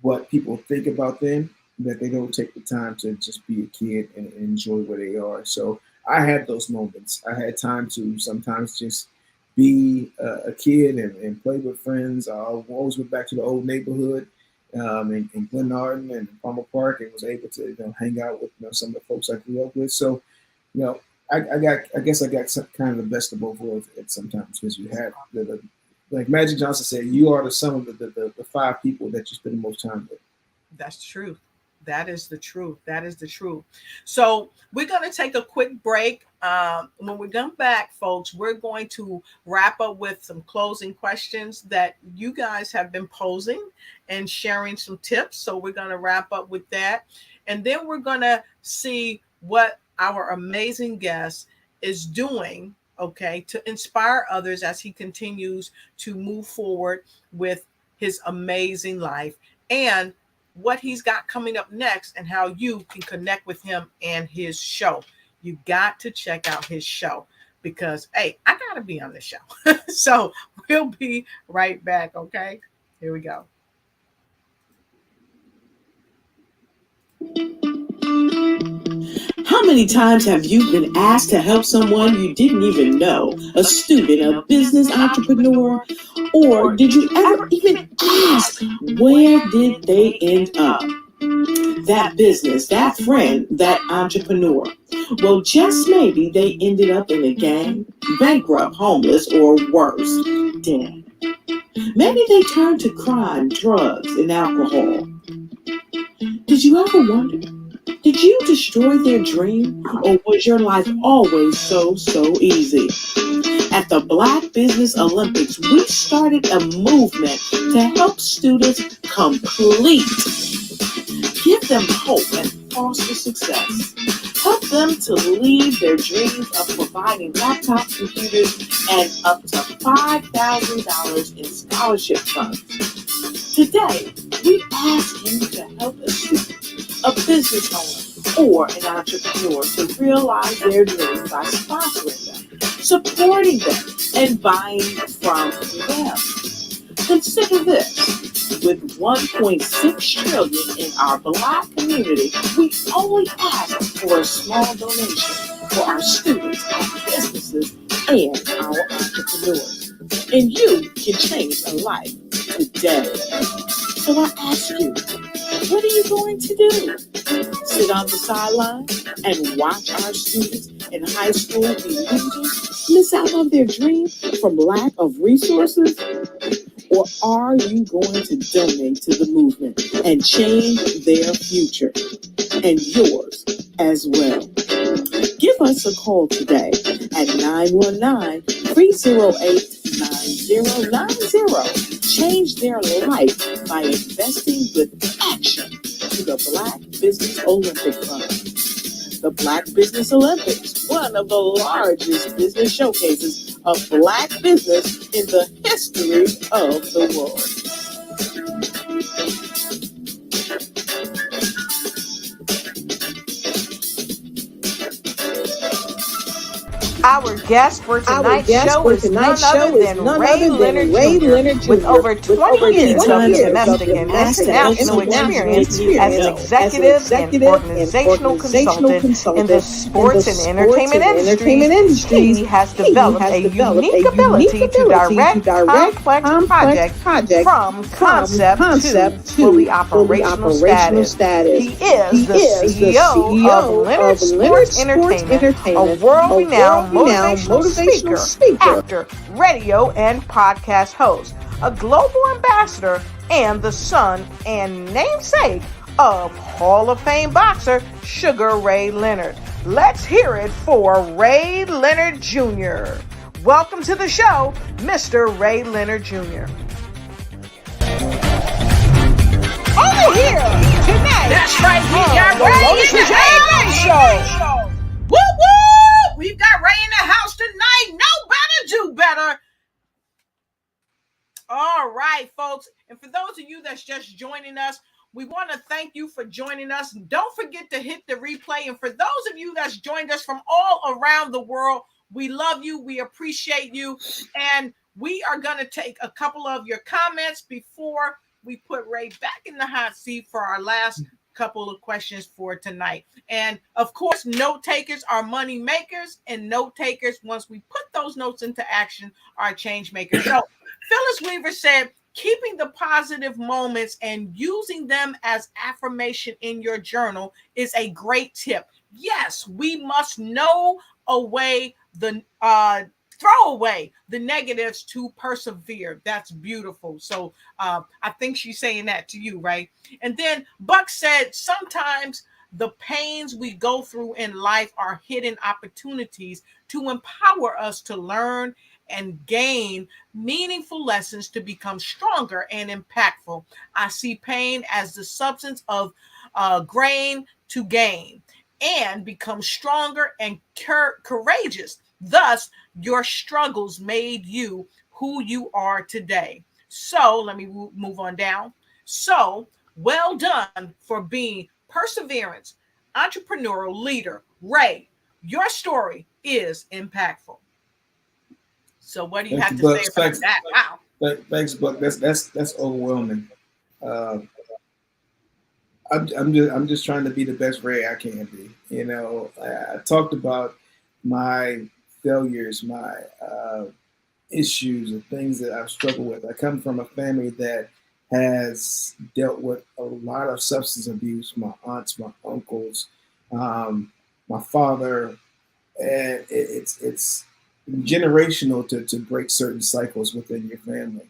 what people think about them that they don't take the time to just be a kid and enjoy where they are. So I had those moments. I had time to sometimes just be a kid and play with friends. I always went back to the old neighborhood in Glen Arden and Palmer Park, and was able to hang out with some of the folks I grew up with. So, I guess I got some kind of the best of both worlds at sometimes, because you have like Magic Johnson said, you are the sum of the five people that you spend the most time with. That's true. That is the truth. That is the truth. So we're going to take a quick break. When we come back, folks, we're going to wrap up with some closing questions that you guys have been posing and sharing some tips. So we're going to wrap up with that. And then we're going to see what our amazing guest is doing, okay, to inspire others as he continues to move forward with his amazing life, and what he's got coming up next, and how you can connect with him and his show. You got to check out his show, because, hey, I got to be on the show. So we'll be right back, okay? Here we go. How many times have you been asked to help someone you didn't even know, a student, a business entrepreneur, or did you ever even ask, where did they end up? that business, that friend, that entrepreneur. Well, just maybe they ended up in a gang, bankrupt, homeless, or worse, dead. Maybe they turned to crime, drugs, and alcohol. Did you ever wonder? Did you destroy their dream, or was your life always so easy? At the Black Business Olympics, we started a movement to help students complete, give them hope and foster success, help them to leave their dreams of providing laptops, computers, and up to $5,000 in scholarship funds. Today, we ask you to help a student, a business owner, or an entrepreneur to realize their dreams by sponsoring them, supporting them, and buying from them. Consider this. With $1.6 trillion in our Black community, we only ask for a small donation for our students, our businesses, and our entrepreneurs. And you can change a life today. So I ask you, what are you going to do? Sit on the sideline and watch our students in high school be losers, miss out on their dreams from lack of resources? Or are you going to donate to the movement and change their future and yours as well? Give us a call today at 919-308-9090. Change their life by investing with action to the Black Business Olympic Fund. The Black Business Olympics, one of the largest business showcases of Black business in the history of the world. Our guest for tonight's show is none other than Ray Leonard Jr. With over 20 years of domestic and international experience as an executive and organizational consultant in the sports and entertainment industry. He has developed a unique ability to direct complex projects from concept to fully operational status. He is the CEO of Leonard Sports Entertainment, a world-renowned motivational speaker, actor, radio, and podcast host, a global ambassador, and the son and namesake of Hall of Fame boxer Sugar Ray Leonard. Let's hear it for Ray Leonard Jr. Welcome to the show, Mr. Ray Leonard Jr. Over here tonight. That's right, we got Ray in the house. Show. Woo woo! We've got Ray in the house tonight. Know better, do better. All right, folks. And for those of you that's just joining us, we want to thank you for joining us. Don't forget to hit the replay. And for those of you that's joined us from all around the world, we love you. We appreciate you. And we are going to take a couple of your comments before we put Ray back in the hot seat for our last couple of questions for tonight. And of course, note takers are money makers, and note takers, once we put those notes into action, are change makers. So Phyllis Weaver said, keeping the positive moments and using them as affirmation in your journal is a great tip. Yes, we must throw away the negatives to persevere. That's beautiful. So I think she's saying that to you, right? And then Buck said, sometimes the pains we go through in life are hidden opportunities to empower us to learn and gain meaningful lessons to become stronger and impactful. I see pain as the substance of grain to gain and become stronger and courageous. Thus, your struggles made you who you are today. So let me move on down. So well done for being perseverance, entrepreneurial leader. Ray, your story is impactful. So what do you have to say about that? Wow. Thanks, Buck. That's overwhelming. I'm just trying to be the best Ray I can be. You know, I talked about my failures, my issues, and things that I've struggled with. I come from a family that has dealt with a lot of substance abuse. My aunts, my uncles, my father, and it's generational to break certain cycles within your family.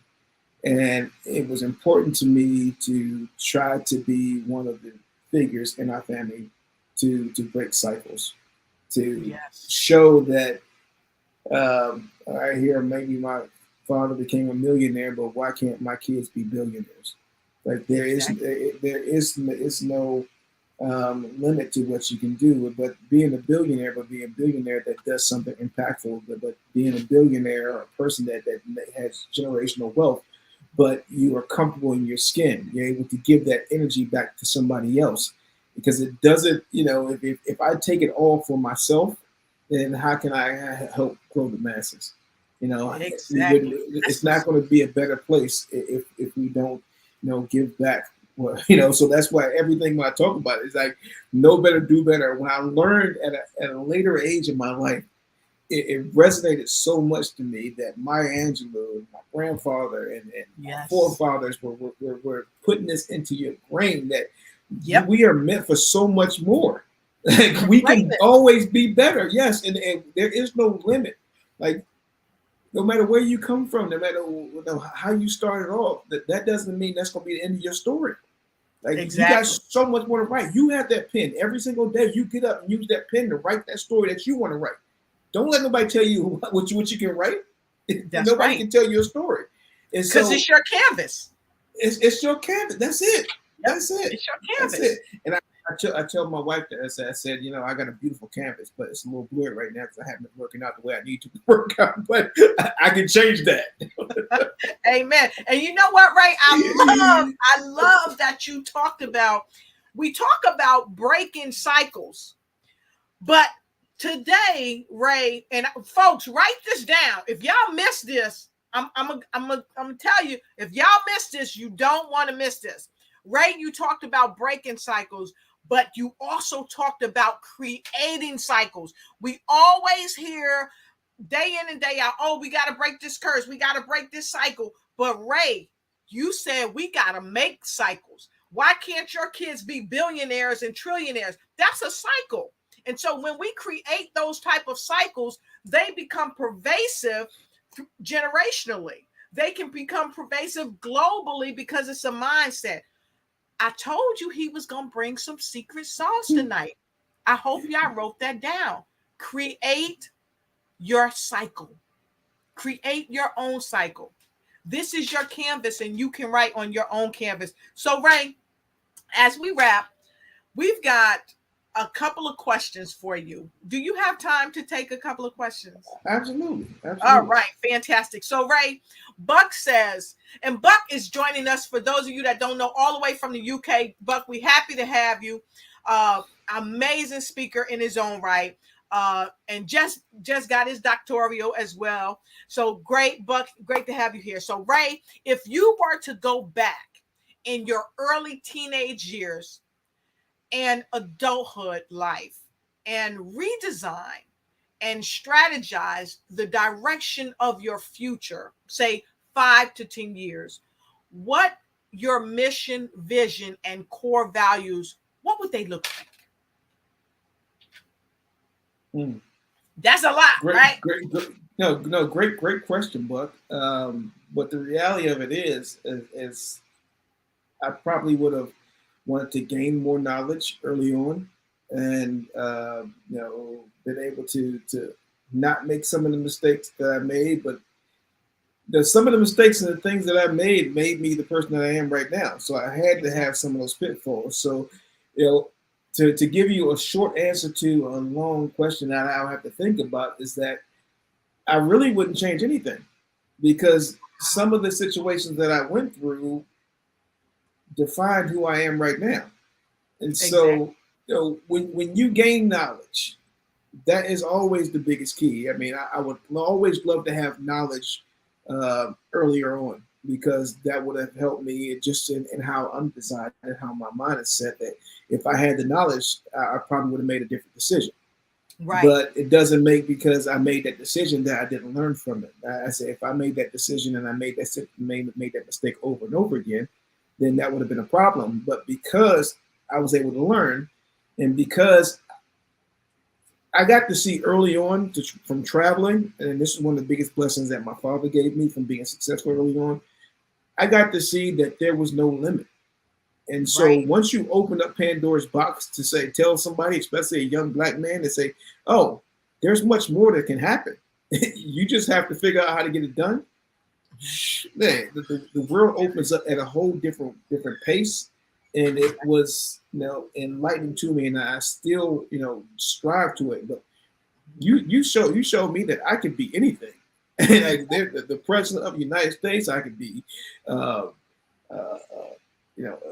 And it was important to me to try to be one of the figures in our family to break cycles, to Yes. show that I hear maybe my father became a millionaire, but why can't my kids be billionaires? Like there is no limit to what you can do. But being a billionaire, that does something impactful, but being a billionaire or a person that has generational wealth, but you are comfortable in your skin, you're able to give that energy back to somebody else. Because it doesn't, if I take it all for myself, then how can I help grow the masses? Exactly. It's not going to be a better place if we don't, give back. Well, so that's why everything when I talk about it is like know better, do better. When I learned at a later age in my life, it resonated so much to me that Mya Angelou, my grandfather, and my Yes. forefathers were putting this into your brain that Yep. we are meant for so much more. Like we can Greatness. always be better. Yes, and there is no limit. Like no matter where you come from, no matter how you started off, that doesn't mean that's going to be the end of your story. Like you got Exactly. so much more to write. You have that pen every single day. You get up and use that pen to write that story that you want to write. Don't let nobody tell you what you can write. That's Nobody right. can tell you a story. And Because so it's your canvas. it's your canvas. That's it. Yep. That's it. It's your That's canvas. it. And I tell my wife that I said, I got a beautiful canvas, but it's a little blurry right now because I haven't been working out the way I need to work out. But I can change that. Amen. And you know what, Ray? I love that you talked about. We talk about breaking cycles, but today, Ray, and folks, write this down. If y'all miss this, I'm gonna tell you. If y'all miss this, you don't want to miss this. Ray, you talked about breaking cycles, but you also talked about creating cycles. We always hear day in and day out, oh, we got to break this curse. We got to break this cycle. But Ray, you said we got to make cycles. Why can't your kids be billionaires and trillionaires? That's a cycle. And so when we create those type of cycles, they become pervasive generationally. They can become pervasive globally because it's a mindset. I told you he was going to bring some secret sauce tonight. I hope y'all wrote that down. Create your cycle. Create your own cycle. This is your canvas and you can write on your own canvas. So, Ray, as we wrap, we've got a couple of questions for you. Do you have time to take a couple of questions? Absolutely. All right, fantastic. So, Ray, Buck says, and Buck is joining us for those of you that don't know, all the way from the UK. Buck, we're happy to have you. Amazing speaker in his own right. And just got his doctoral as well. So great, Buck, great to have you here. So, Ray, if you were to go back in your early teenage years and adulthood life and redesign and strategize the direction of your future, say 5 to 10 years, what your mission, vision, and core values, what would they look like? That's a lot, right? Great. No, great question, Buck. But the reality of it is I probably would have wanted to gain more knowledge early on, and been able to not make some of the mistakes that I made, but some of the mistakes and the things that I made me the person that I am right now. So I had to have some of those pitfalls. So, to give you a short answer to a long question that I'll have to think about is that I really wouldn't change anything, because some of the situations that I went through defined who I am right now. And so, when you gain knowledge, that is always the biggest key. I mean, I would always love to have knowledge earlier on, because that would have helped me just in how I'm designed and how my mind is set, that if I had the knowledge, I probably would have made a different decision. Right. But it doesn't make because I made that decision that I didn't learn from it. I say if I made that decision and I made that mistake over and over again, then that would have been a problem. But because I was able to learn, and because I got to see early on from traveling, and this is one of the biggest blessings that my father gave me from being successful early on. I got to see that there was no limit. And so Right. once you open up Pandora's box to say, tell somebody, especially a young black man, to say, oh, there's much more that can happen. You just have to figure out how to get it done. Man, the world opens up at a whole different pace. And it was, enlightening to me, and I still, strive to it. But you showed me that I could be anything. Like the president of the United States, I could be, uh, uh,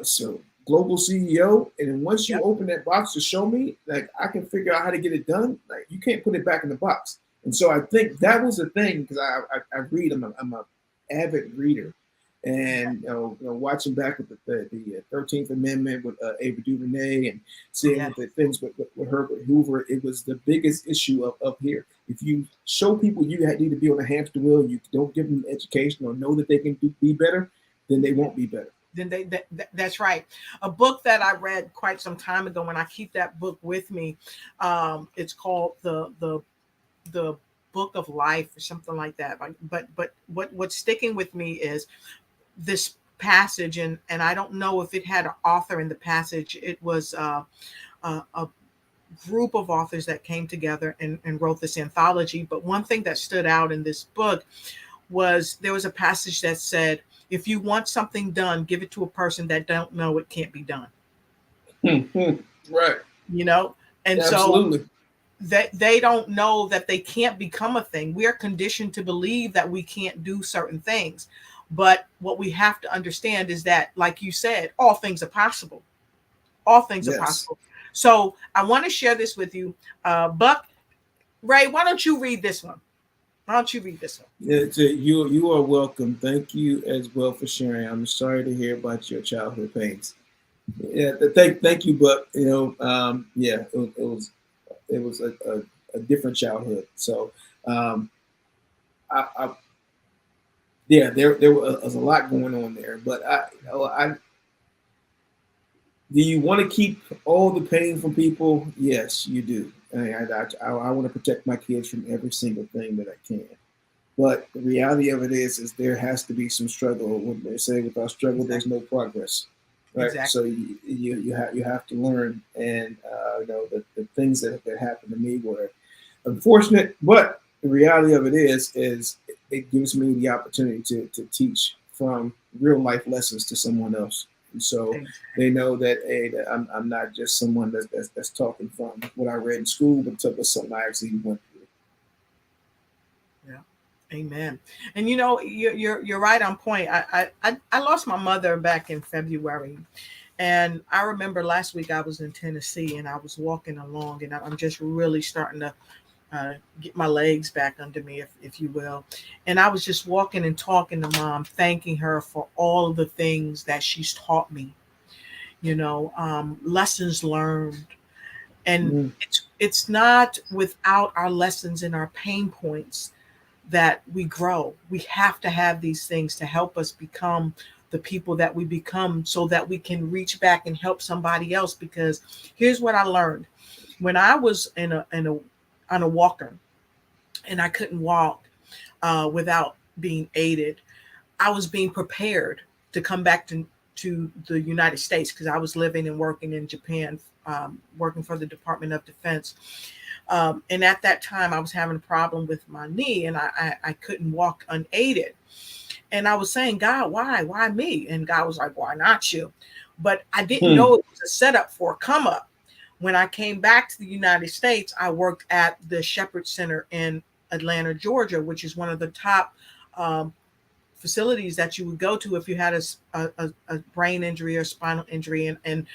so global CEO. And then once you Yep. open that box to show me, like I can figure out how to get it done. Like you can't put it back in the box. And so I think that was the thing, because I read. I'm a avid reader, and watching back with the 13th Amendment with Ava DuVernay, and seeing Yeah. the things with Herbert Hoover. It was the biggest issue up here. If you show people you need to be on a hamster wheel, you don't give them education or know that they can be better, then they won't be better. Then that's right. A book that I read quite some time ago, and I keep that book with me. It's called the Book of Life or something like that. But what's sticking with me is this passage, and I don't know if it had an author in the passage. It was a group of authors that came together and wrote this anthology. But one thing that stood out in this book was there was a passage that said, if you want something done, give it to a person that don't know it can't be done. Right. And Absolutely. so they don't know that they can't become a thing. We are conditioned to believe that we can't do certain things. But what we have to understand is that, like you said, all things are possible. All things are possible. So I want to share this with you. Buck, Ray, why don't you read this one? Yeah, you are welcome. Thank you as well for sharing. I'm sorry to hear about your childhood pains. Yeah, thank you, Buck. It was a different childhood. So, I there was a lot going on there. But I do you want to keep all the pain from people? Yes, you do. I want to protect my kids from every single thing that I can. But the reality of it is there has to be some struggle. When they say without struggle, there's no progress. Right. Exactly. So you have to learn, and the things that happened to me were unfortunate, but the reality of it is it gives me the opportunity to teach from real life lessons to someone else. And so they know that, hey, that I'm not just someone that's talking from what I read in school, but something I actually went through. Yeah, amen. And you're right on point. I lost my mother back in February, and I remember last week I was in Tennessee and I was walking along, and I'm just really starting to get my legs back under me, if you will. And I was just walking and talking to Mom, thanking her for all of the things that she's taught me, lessons learned. And it's not without our lessons and our pain points that we grow. We have to have these things to help us become the people that we become, so that we can reach back and help somebody else. Because here's what I learned. When I was on a walker and I couldn't walk without being aided, I was being prepared to come back to the United States, because I was living and working in Japan, working for the Department of Defense. And at that time, I was having a problem with my knee, and I couldn't walk unaided. And I was saying, God, why me? And God was like, why not you? But I didn't know it was a setup for a come up. When I came back to the United States, I worked at the Shepherd Center in Atlanta, Georgia, which is one of the top facilities that you would go to if you had a brain injury or spinal injury. And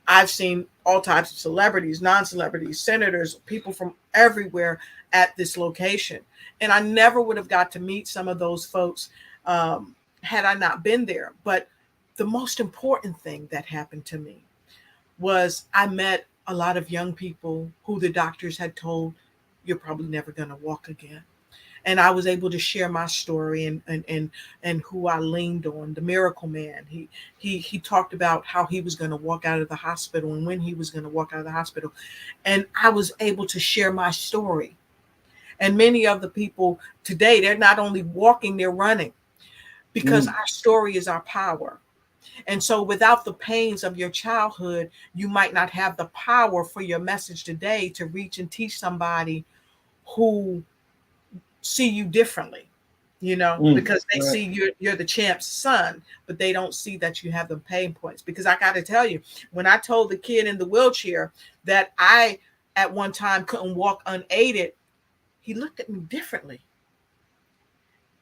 I've seen all types of celebrities, non-celebrities, senators, people from everywhere at this location. And I never would have got to meet some of those folks had I not been there. But the most important thing that happened to me was I met a lot of young people who the doctors had told, you're probably never going to walk again. And I was able to share my story and who I leaned on, the miracle man. He talked about how he was going to walk out of the hospital and when he was going to walk out of the hospital. And I was able to share my story. And many of the people today, they're not only walking, they're running, because our story is our power. And so without the pains of your childhood, you might not have the power for your message today to reach and teach somebody who see you differently, because they see you're the champ's son, but they don't see that you have the pain points. Because I got to tell you, when I told the kid in the wheelchair that I at one time couldn't walk unaided, he looked at me differently.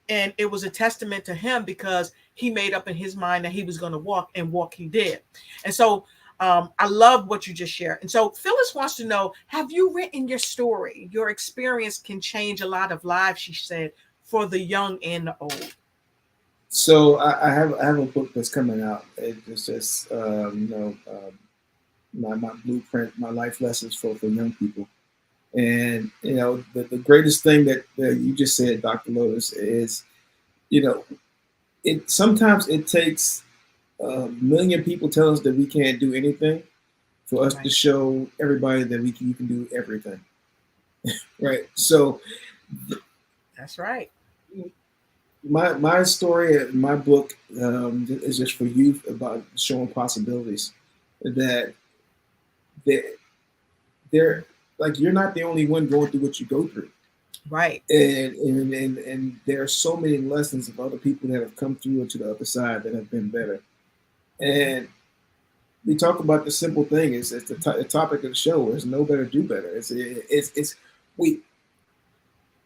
And it was a testament to him, because he made up in his mind that he was going to walk, and walk he did. And so I love what you just shared. And so Phyllis wants to know, have you written your story? Your experience can change a lot of lives, she said, for the young and the old. So I have a book that's coming out. It's just my blueprint, my life lessons for young people. And the greatest thing that you just said, Dr. Lotus, is sometimes it takes a million people tell us that we can't do anything for us to show everybody that you can do everything. Right. So that's right. My story, my book is just for youth, about showing possibilities, that they're like, you're not the only one going through what you go through. Right. And there are so many lessons of other people that have come through to the other side that have been better. And we talk about the simple thing. It's the topic of the show is know better, do better.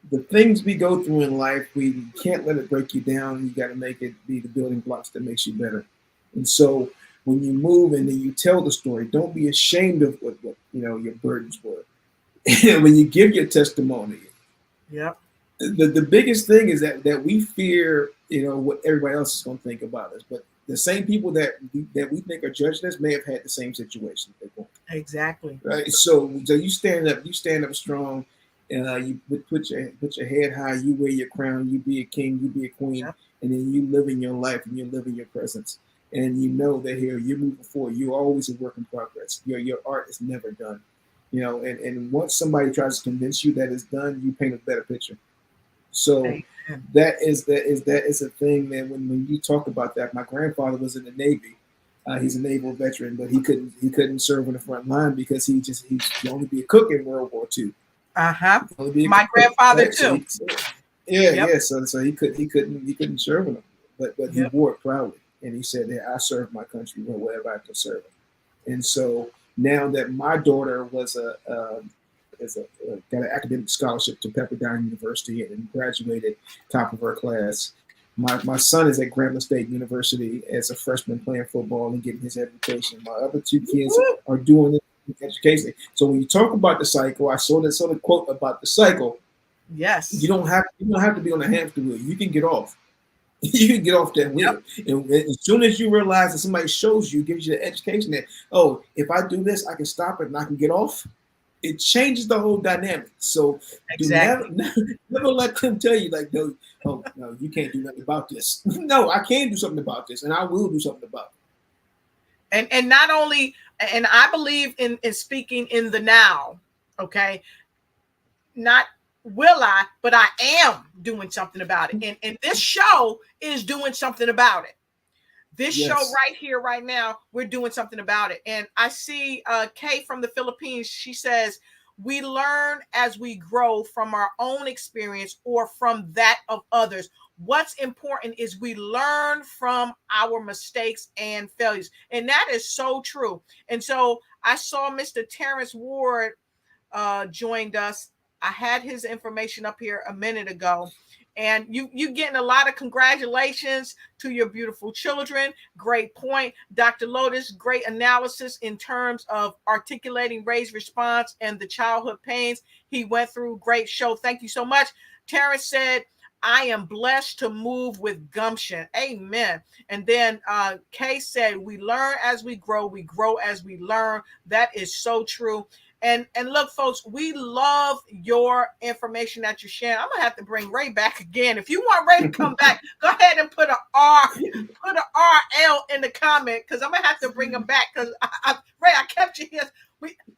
The things we go through in life, we can't let it break you down. You got to make it be the building blocks that makes you better. And so when you move and then you tell the story, don't be ashamed of what your burdens were. When you give your testimony, the biggest thing is that we fear, what everybody else is going to think about us. But the same people that we think are judging us may have had the same situation. Exactly. Right. So you stand up strong. You put your head high. You wear your crown. You be a king. You be a queen. And then you live in your life and you live in your presence. And you know that here you're moving forward. You're always a work in progress. Your art is never done. And once somebody tries to convince you that it's done, you paint a better picture. So that is a thing that when you talk about that, my grandfather was in the Navy. He's a naval veteran, but he couldn't serve on the front line because he could only be a cook in World War II. My grandfather too. So he couldn't serve them, but he wore it proudly, and he said that I serve my country wherever I can serve it. And so now that my daughter got an academic scholarship to Pepperdine University and graduated top of her class. My son is at Grambling State University as a freshman playing football and getting his education. My other two kids are doing it in education. So when you talk about the cycle, I saw this sort of quote about the cycle. Yes. You don't have to be on the hamster wheel. You can get off. You can get off that wheel. And as soon as you realize that somebody shows you, gives you the education that, oh, if I do this, I can stop it and I can get off. It changes the whole dynamic. So never let them tell you like, no, you can't do nothing about this. No, I can do something about this, and I will do something about it. And not only, and I believe in speaking in the now. Okay, not will I, but I am doing something about it. And this show is doing something about it. This show right here, right now, we're doing something about it. And I see Kay from the Philippines. She says, we learn as we grow from our own experience or from that of others. What's important is we learn from our mistakes and failures. And that is so true. And so I saw Mr. Terrence Ward joined us. I had his information up here a minute ago. And you getting a lot of congratulations to your beautiful children. Great point. Dr. Lotus, great analysis in terms of articulating Ray's response and the childhood pains he went through. Great show. Thank you so much. Terrence said, I am blessed to move with gumption. Amen. And then Kay said, we learn as we grow as we learn. That is so true. And look, folks, we love your information that you're sharing. I'm gonna have to bring Ray back again. If you want Ray to come back, go ahead and put a RL in the comment, because I'm gonna have to bring him back. Because Ray, I kept you here.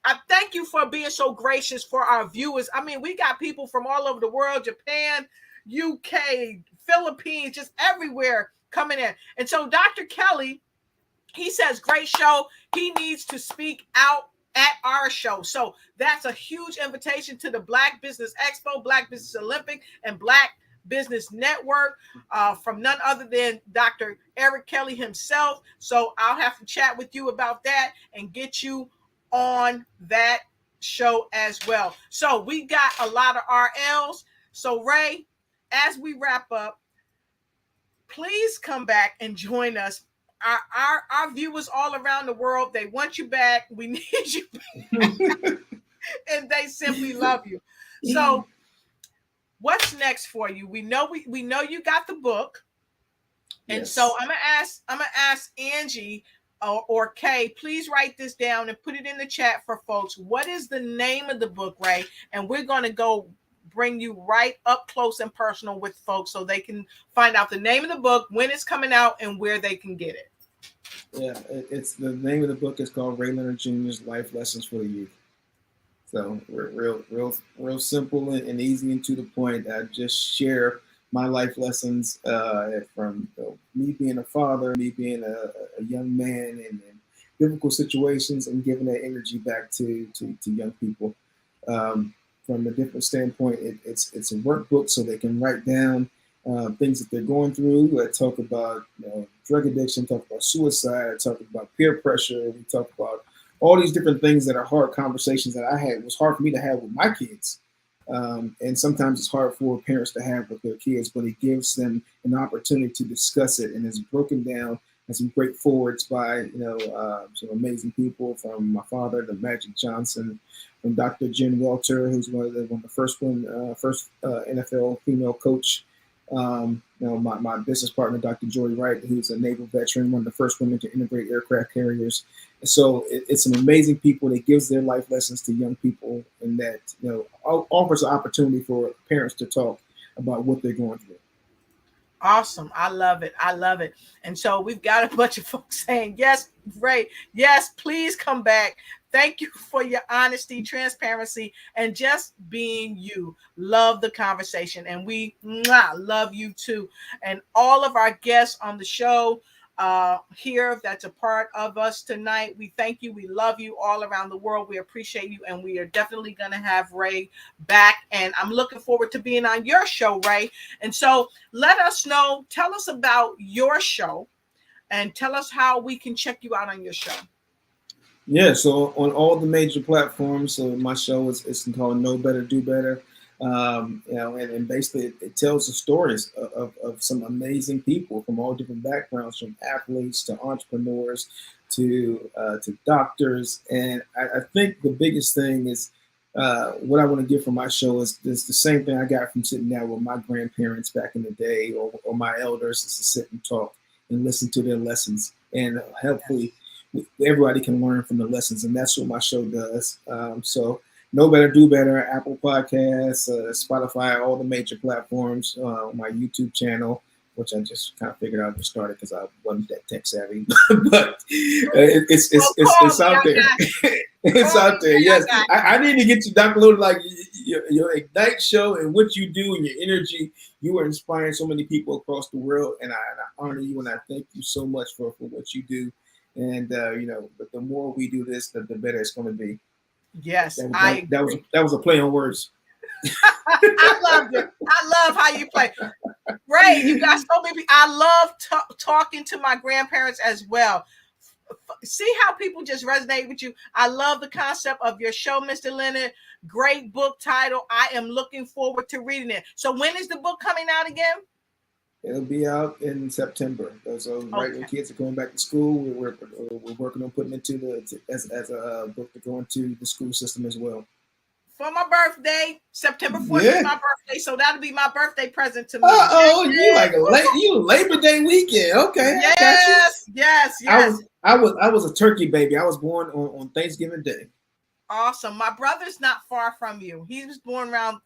I thank you for being so gracious for our viewers. I mean, we got people from all over the world, Japan, UK, Philippines, just everywhere coming in. And so Dr. Kelly, he says, great show. He needs to speak out at our show. So that's a huge invitation to the Black Business Expo, Black Business Olympic, and Black Business Network from none other than Dr. Eric Kelly himself. So I'll have to chat with you about that and get you on that show as well. So we got a lot of RLs. So Ray, as we wrap up, please come back and join us. Our viewers all around the world, they want you back. We need you back. And they simply love you. So what's next for you? We know you got the book. And Yes. so I'm gonna ask Angie or Kay, please write this down and put it in the chat for folks. What is the name of the book, Ray? And we're going to go bring you right up close and personal with folks so they can find out the name of the book, when it's coming out, and where they can get it. Yeah, it's the name of the book is called Leonard Jr.'s Life Lessons for the Youth. So real simple and easy and to the point. I just share my life lessons from me being a father, me being a young man in difficult situations, and giving that energy back to young people. From a different standpoint, it's a workbook so they can write down things that they're going through. I talk about drug addiction, talk about suicide, I talk about peer pressure, we talk about all these different things that are hard conversations that I had. It was hard for me to have with my kids. And sometimes it's hard for parents to have with their kids, but it gives them an opportunity to discuss it. And it's broken down and some great forwards by, some amazing people, from my father to Magic Johnson, from Dr. Jen Welter, who's one of the first NFL female coach. My business partner, Dr. Joy Wright, who's a naval veteran, one of the first women to integrate aircraft carriers. So it's an amazing people that gives their life lessons to young people, and that offers an opportunity for parents to talk about what they're going through. Awesome. I love it. I love it. And so we've got a bunch of folks saying, yes, Ray, yes, please come back. Thank you for your honesty, transparency, and just being you. Love the conversation. And we love you too. And all of our guests on the show here that's a part of us tonight, we thank you. We love you all around the world. We appreciate you. And we are definitely going to have Ray back. And I'm looking forward to being on your show, Ray. And so let us know. Tell us about your show and tell us how we can check you out on your show. Yeah, so on all the major platforms, so my show is called Know Better, Do Better. And basically it tells the stories of some amazing people from all different backgrounds, from athletes to entrepreneurs to doctors. And I think the biggest thing is what I want to get from my show is the same thing I got from sitting down with my grandparents back in the day, or my elders, is to sit and talk and listen to their lessons, and hopefully everybody can learn from the lessons. And that's what my show does. So Know Better, Do Better, Apple Podcasts, Spotify, all the major platforms, my YouTube channel, which I just kind of figured out to start it because I wasn't that tech savvy, but it's out there. It's out there. Yes, I need to get you, Dr. Loda, like your Ignite show and what you do and your energy. You are inspiring so many people across the world, and I honor you, and I thank you so much for what you do. And but the more we do this, the better it's going to be. Yes, that was a play on words. I loved it. I love how you play, Ray. You got so many. I love talking to my grandparents as well. See how people just resonate with you. I love the concept of your show, Mr. Leonard. Great book title. I am looking forward to reading it. So when is the book coming out again? It'll be out in September. So right when kids are going back to school, we're working on putting it as a book to go into the school system as well. For my birthday, September 4th is my birthday, so that'll be my birthday present to me. You like you Labor Day weekend? Okay. Yes. I was a turkey baby. I was born on Thanksgiving Day. Awesome. My brother's not far from you. He was born around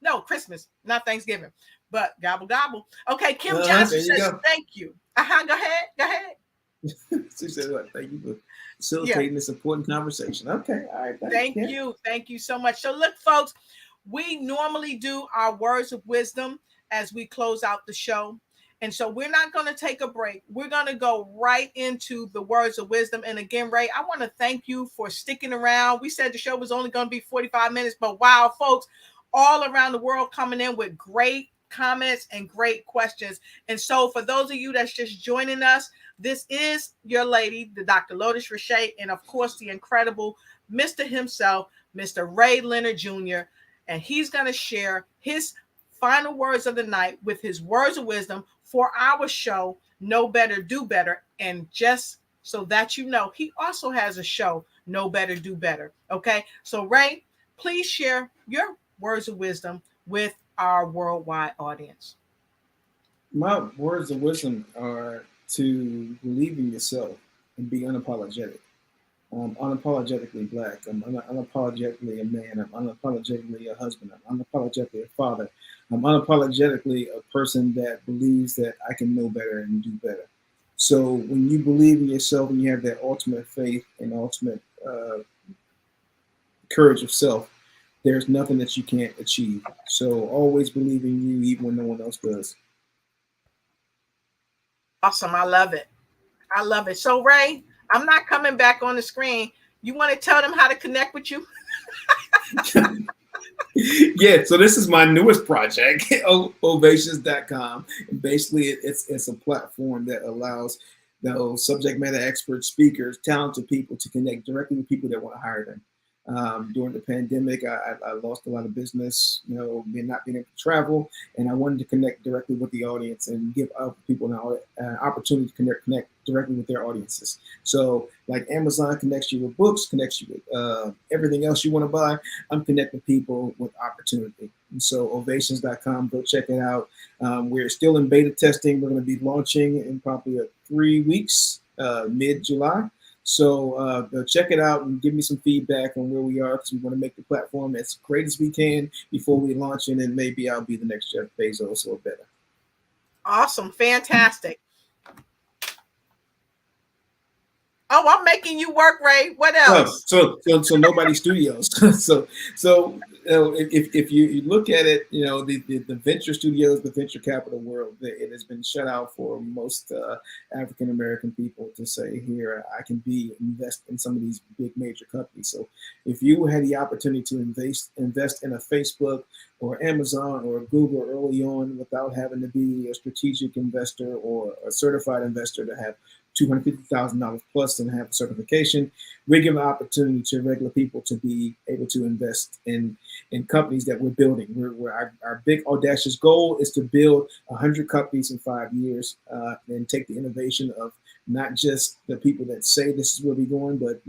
no, Christmas, not Thanksgiving, but gobble gobble. Okay, Kim Johnson There you says go. thank you. Go ahead. Go ahead. She said, "What? Thank you for Yeah. facilitating this important conversation." Okay, all right. Thank you. Thank you so much. So look, folks, we normally do our words of wisdom as we close out the show. And so we're not going to take a break. We're going to go right into the words of wisdom. And again, Ray, I want to thank you for sticking around. We said the show was only going to be 45 minutes, but wow, folks, all around the world coming in with great comments and great questions. And so for those of you that's just joining us, this is your lady, the Dr. Lotus Richey, and of course, the incredible Mr. himself, Mr. Ray Leonard Jr., and he's going to share his final words of the night with his words of wisdom for our show, Know Better, Do Better. And just so that you know, he also has a show, Know Better, Do Better. Okay, so Ray, please share your words of wisdom with our worldwide audience. My words of wisdom are to believe in yourself and be unapologetic. I'm unapologetically black. I'm unapologetically a man. I'm unapologetically a husband. I'm unapologetically a father. I'm unapologetically a person that believes that I can know better and do better. So when you believe in yourself and you have that ultimate faith and ultimate courage of self, there's nothing that you can't achieve. So always believe in you, even when no one else does. Awesome. I love it. I love it. So, Ray, I'm not coming back on the screen. You want to tell them how to connect with you? Yeah, so this is my newest project, ovations.com. And basically, it's a platform that allows those subject matter expert speakers, talented people to connect directly with people that want to hire them. During the pandemic, I lost a lot of business, not being able to travel, and I wanted to connect directly with the audience and give other people an opportunity to connect directly with their audiences. So, like Amazon connects you with books, connects you with everything else you want to buy, I'm connecting people with opportunity. And so, ovations.com, go check it out. We're still in beta testing. We're going to be launching in probably 3 weeks, mid-July. So check it out and give me some feedback on where we are, because we want to make the platform as great as we can before we launch it, and maybe I'll be the next Jeff Bezos or better. Awesome. Fantastic. Oh, I'm making you work, Ray. What else? So Nobody Studios. so if you look at it, the venture studios, the venture capital world, it has been shut out for most African American people to say, here I can invest in some of these big major companies. So if you had the opportunity to invest in a Facebook or Amazon or Google early on without having to be a strategic investor or a certified investor to have $250,000 plus and have a certification, we give an opportunity to regular people to be able to invest in companies that we're building. Our big audacious goal is to build 100 companies in 5 years, and take the innovation of not just the people that say this is where we're going, but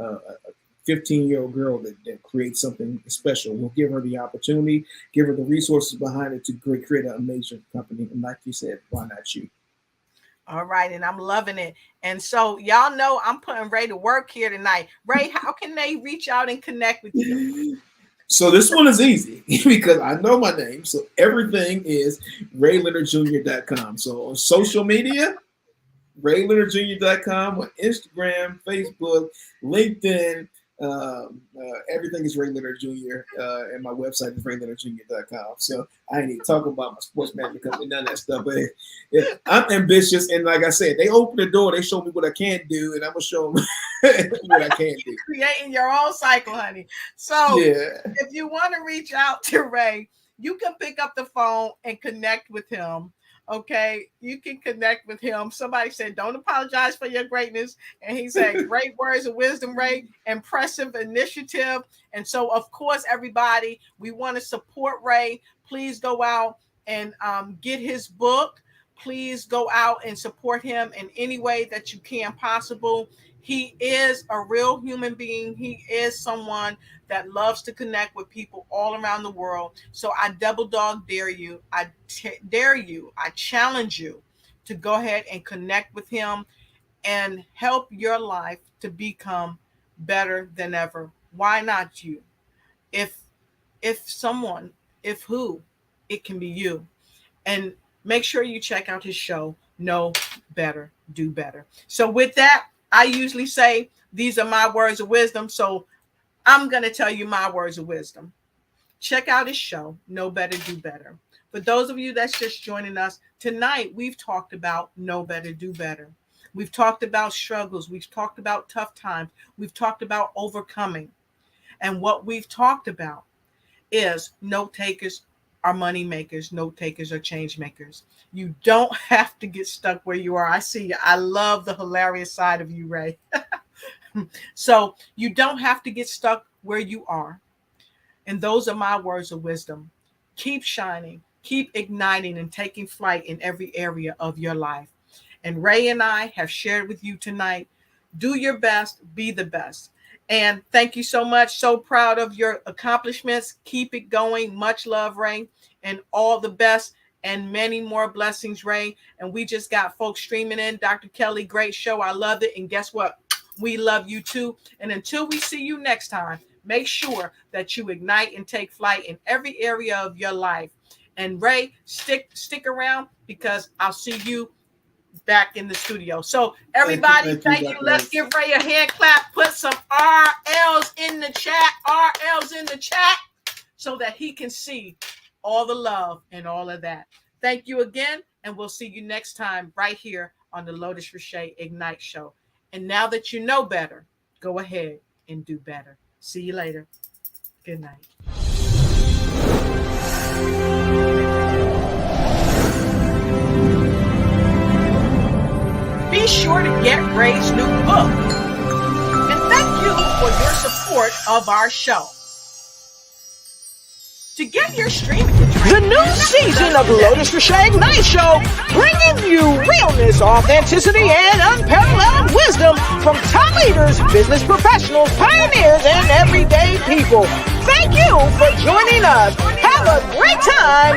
a 15-year-old girl that creates something special. We'll give her the opportunity, give her the resources behind it to create an amazing company. And like you said, why not you? All right, and I'm loving it. And so y'all know I'm putting Ray to work here tonight. Ray, how can they reach out and connect with you? So this one is easy because I know my name. So everything is RayLeonardJr.com. So on social media, RayLeonardJr.com, on Instagram, Facebook, LinkedIn, everything is Ray Leonard Jr. And my website is RayLeonardJr.com. So I ain't even talking about my sports management company, none of that stuff. But yeah, I'm ambitious, and like I said, they open the door, they show me what I can do, and I'm gonna show them what I can do. Creating your own cycle, honey. So yeah, if you want to reach out to Ray, you can pick up the phone and connect with him. Okay, you can connect with him. Somebody said, don't apologize for your greatness. And he said, great words of wisdom, Ray. Impressive initiative. And so, of course, everybody, we want to support Ray. Please go out and get his book. Please go out and support him in any way that you can possible. He is a real human being. He is someone that loves to connect with people all around the world. So I double dog dare you. I dare you. I challenge you to go ahead and connect with him and help your life to become better than ever. Why not you? If someone, if who, it can be you. And make sure you check out his show, Know Better, Do Better. So with that, I usually say these are my words of wisdom. So I'm going to tell you my words of wisdom. Check out his show, Know Better, Do Better. For those of you that's just joining us, tonight we've talked about Know Better, Do Better. We've talked about struggles. We've talked about tough times. We've talked about overcoming. And what we've talked about is note takers are money makers. Note takers are change makers. You don't have to get stuck where you are. I see you. I love the hilarious side of you, Ray. So you don't have to get stuck where you are. And those are my words of wisdom. Keep shining, keep igniting and taking flight in every area of your life. And Ray and I have shared with you tonight, do your best, be the best. And thank you so much. So proud of your accomplishments. Keep it going. Much love, Ray, and all the best and many more blessings, Ray. And we just got folks streaming in. Dr. Kelly, great show. I loved it. And guess what? We love you too. And until we see you next time, make sure that you ignite and take flight in every area of your life. And Ray, stick around because I'll see you back in the studio. So everybody, thank you. Let's give Ray a hand clap. Put some RLs in the chat. RLs in the chat so that he can see all the love and all of that. Thank you again. And we'll see you next time right here on the Lotus Richey Ignite Show. And now that you know better, go ahead and do better. See you later. Good night. Be sure to get Ray's new book. And thank you for your support of our show. To get your streaming The new season of Lotus Richey Ignite Show, bringing you realness, authenticity, and unparalleled wisdom from top leaders, business professionals, pioneers, and everyday people. Thank you for joining us. Have a great time.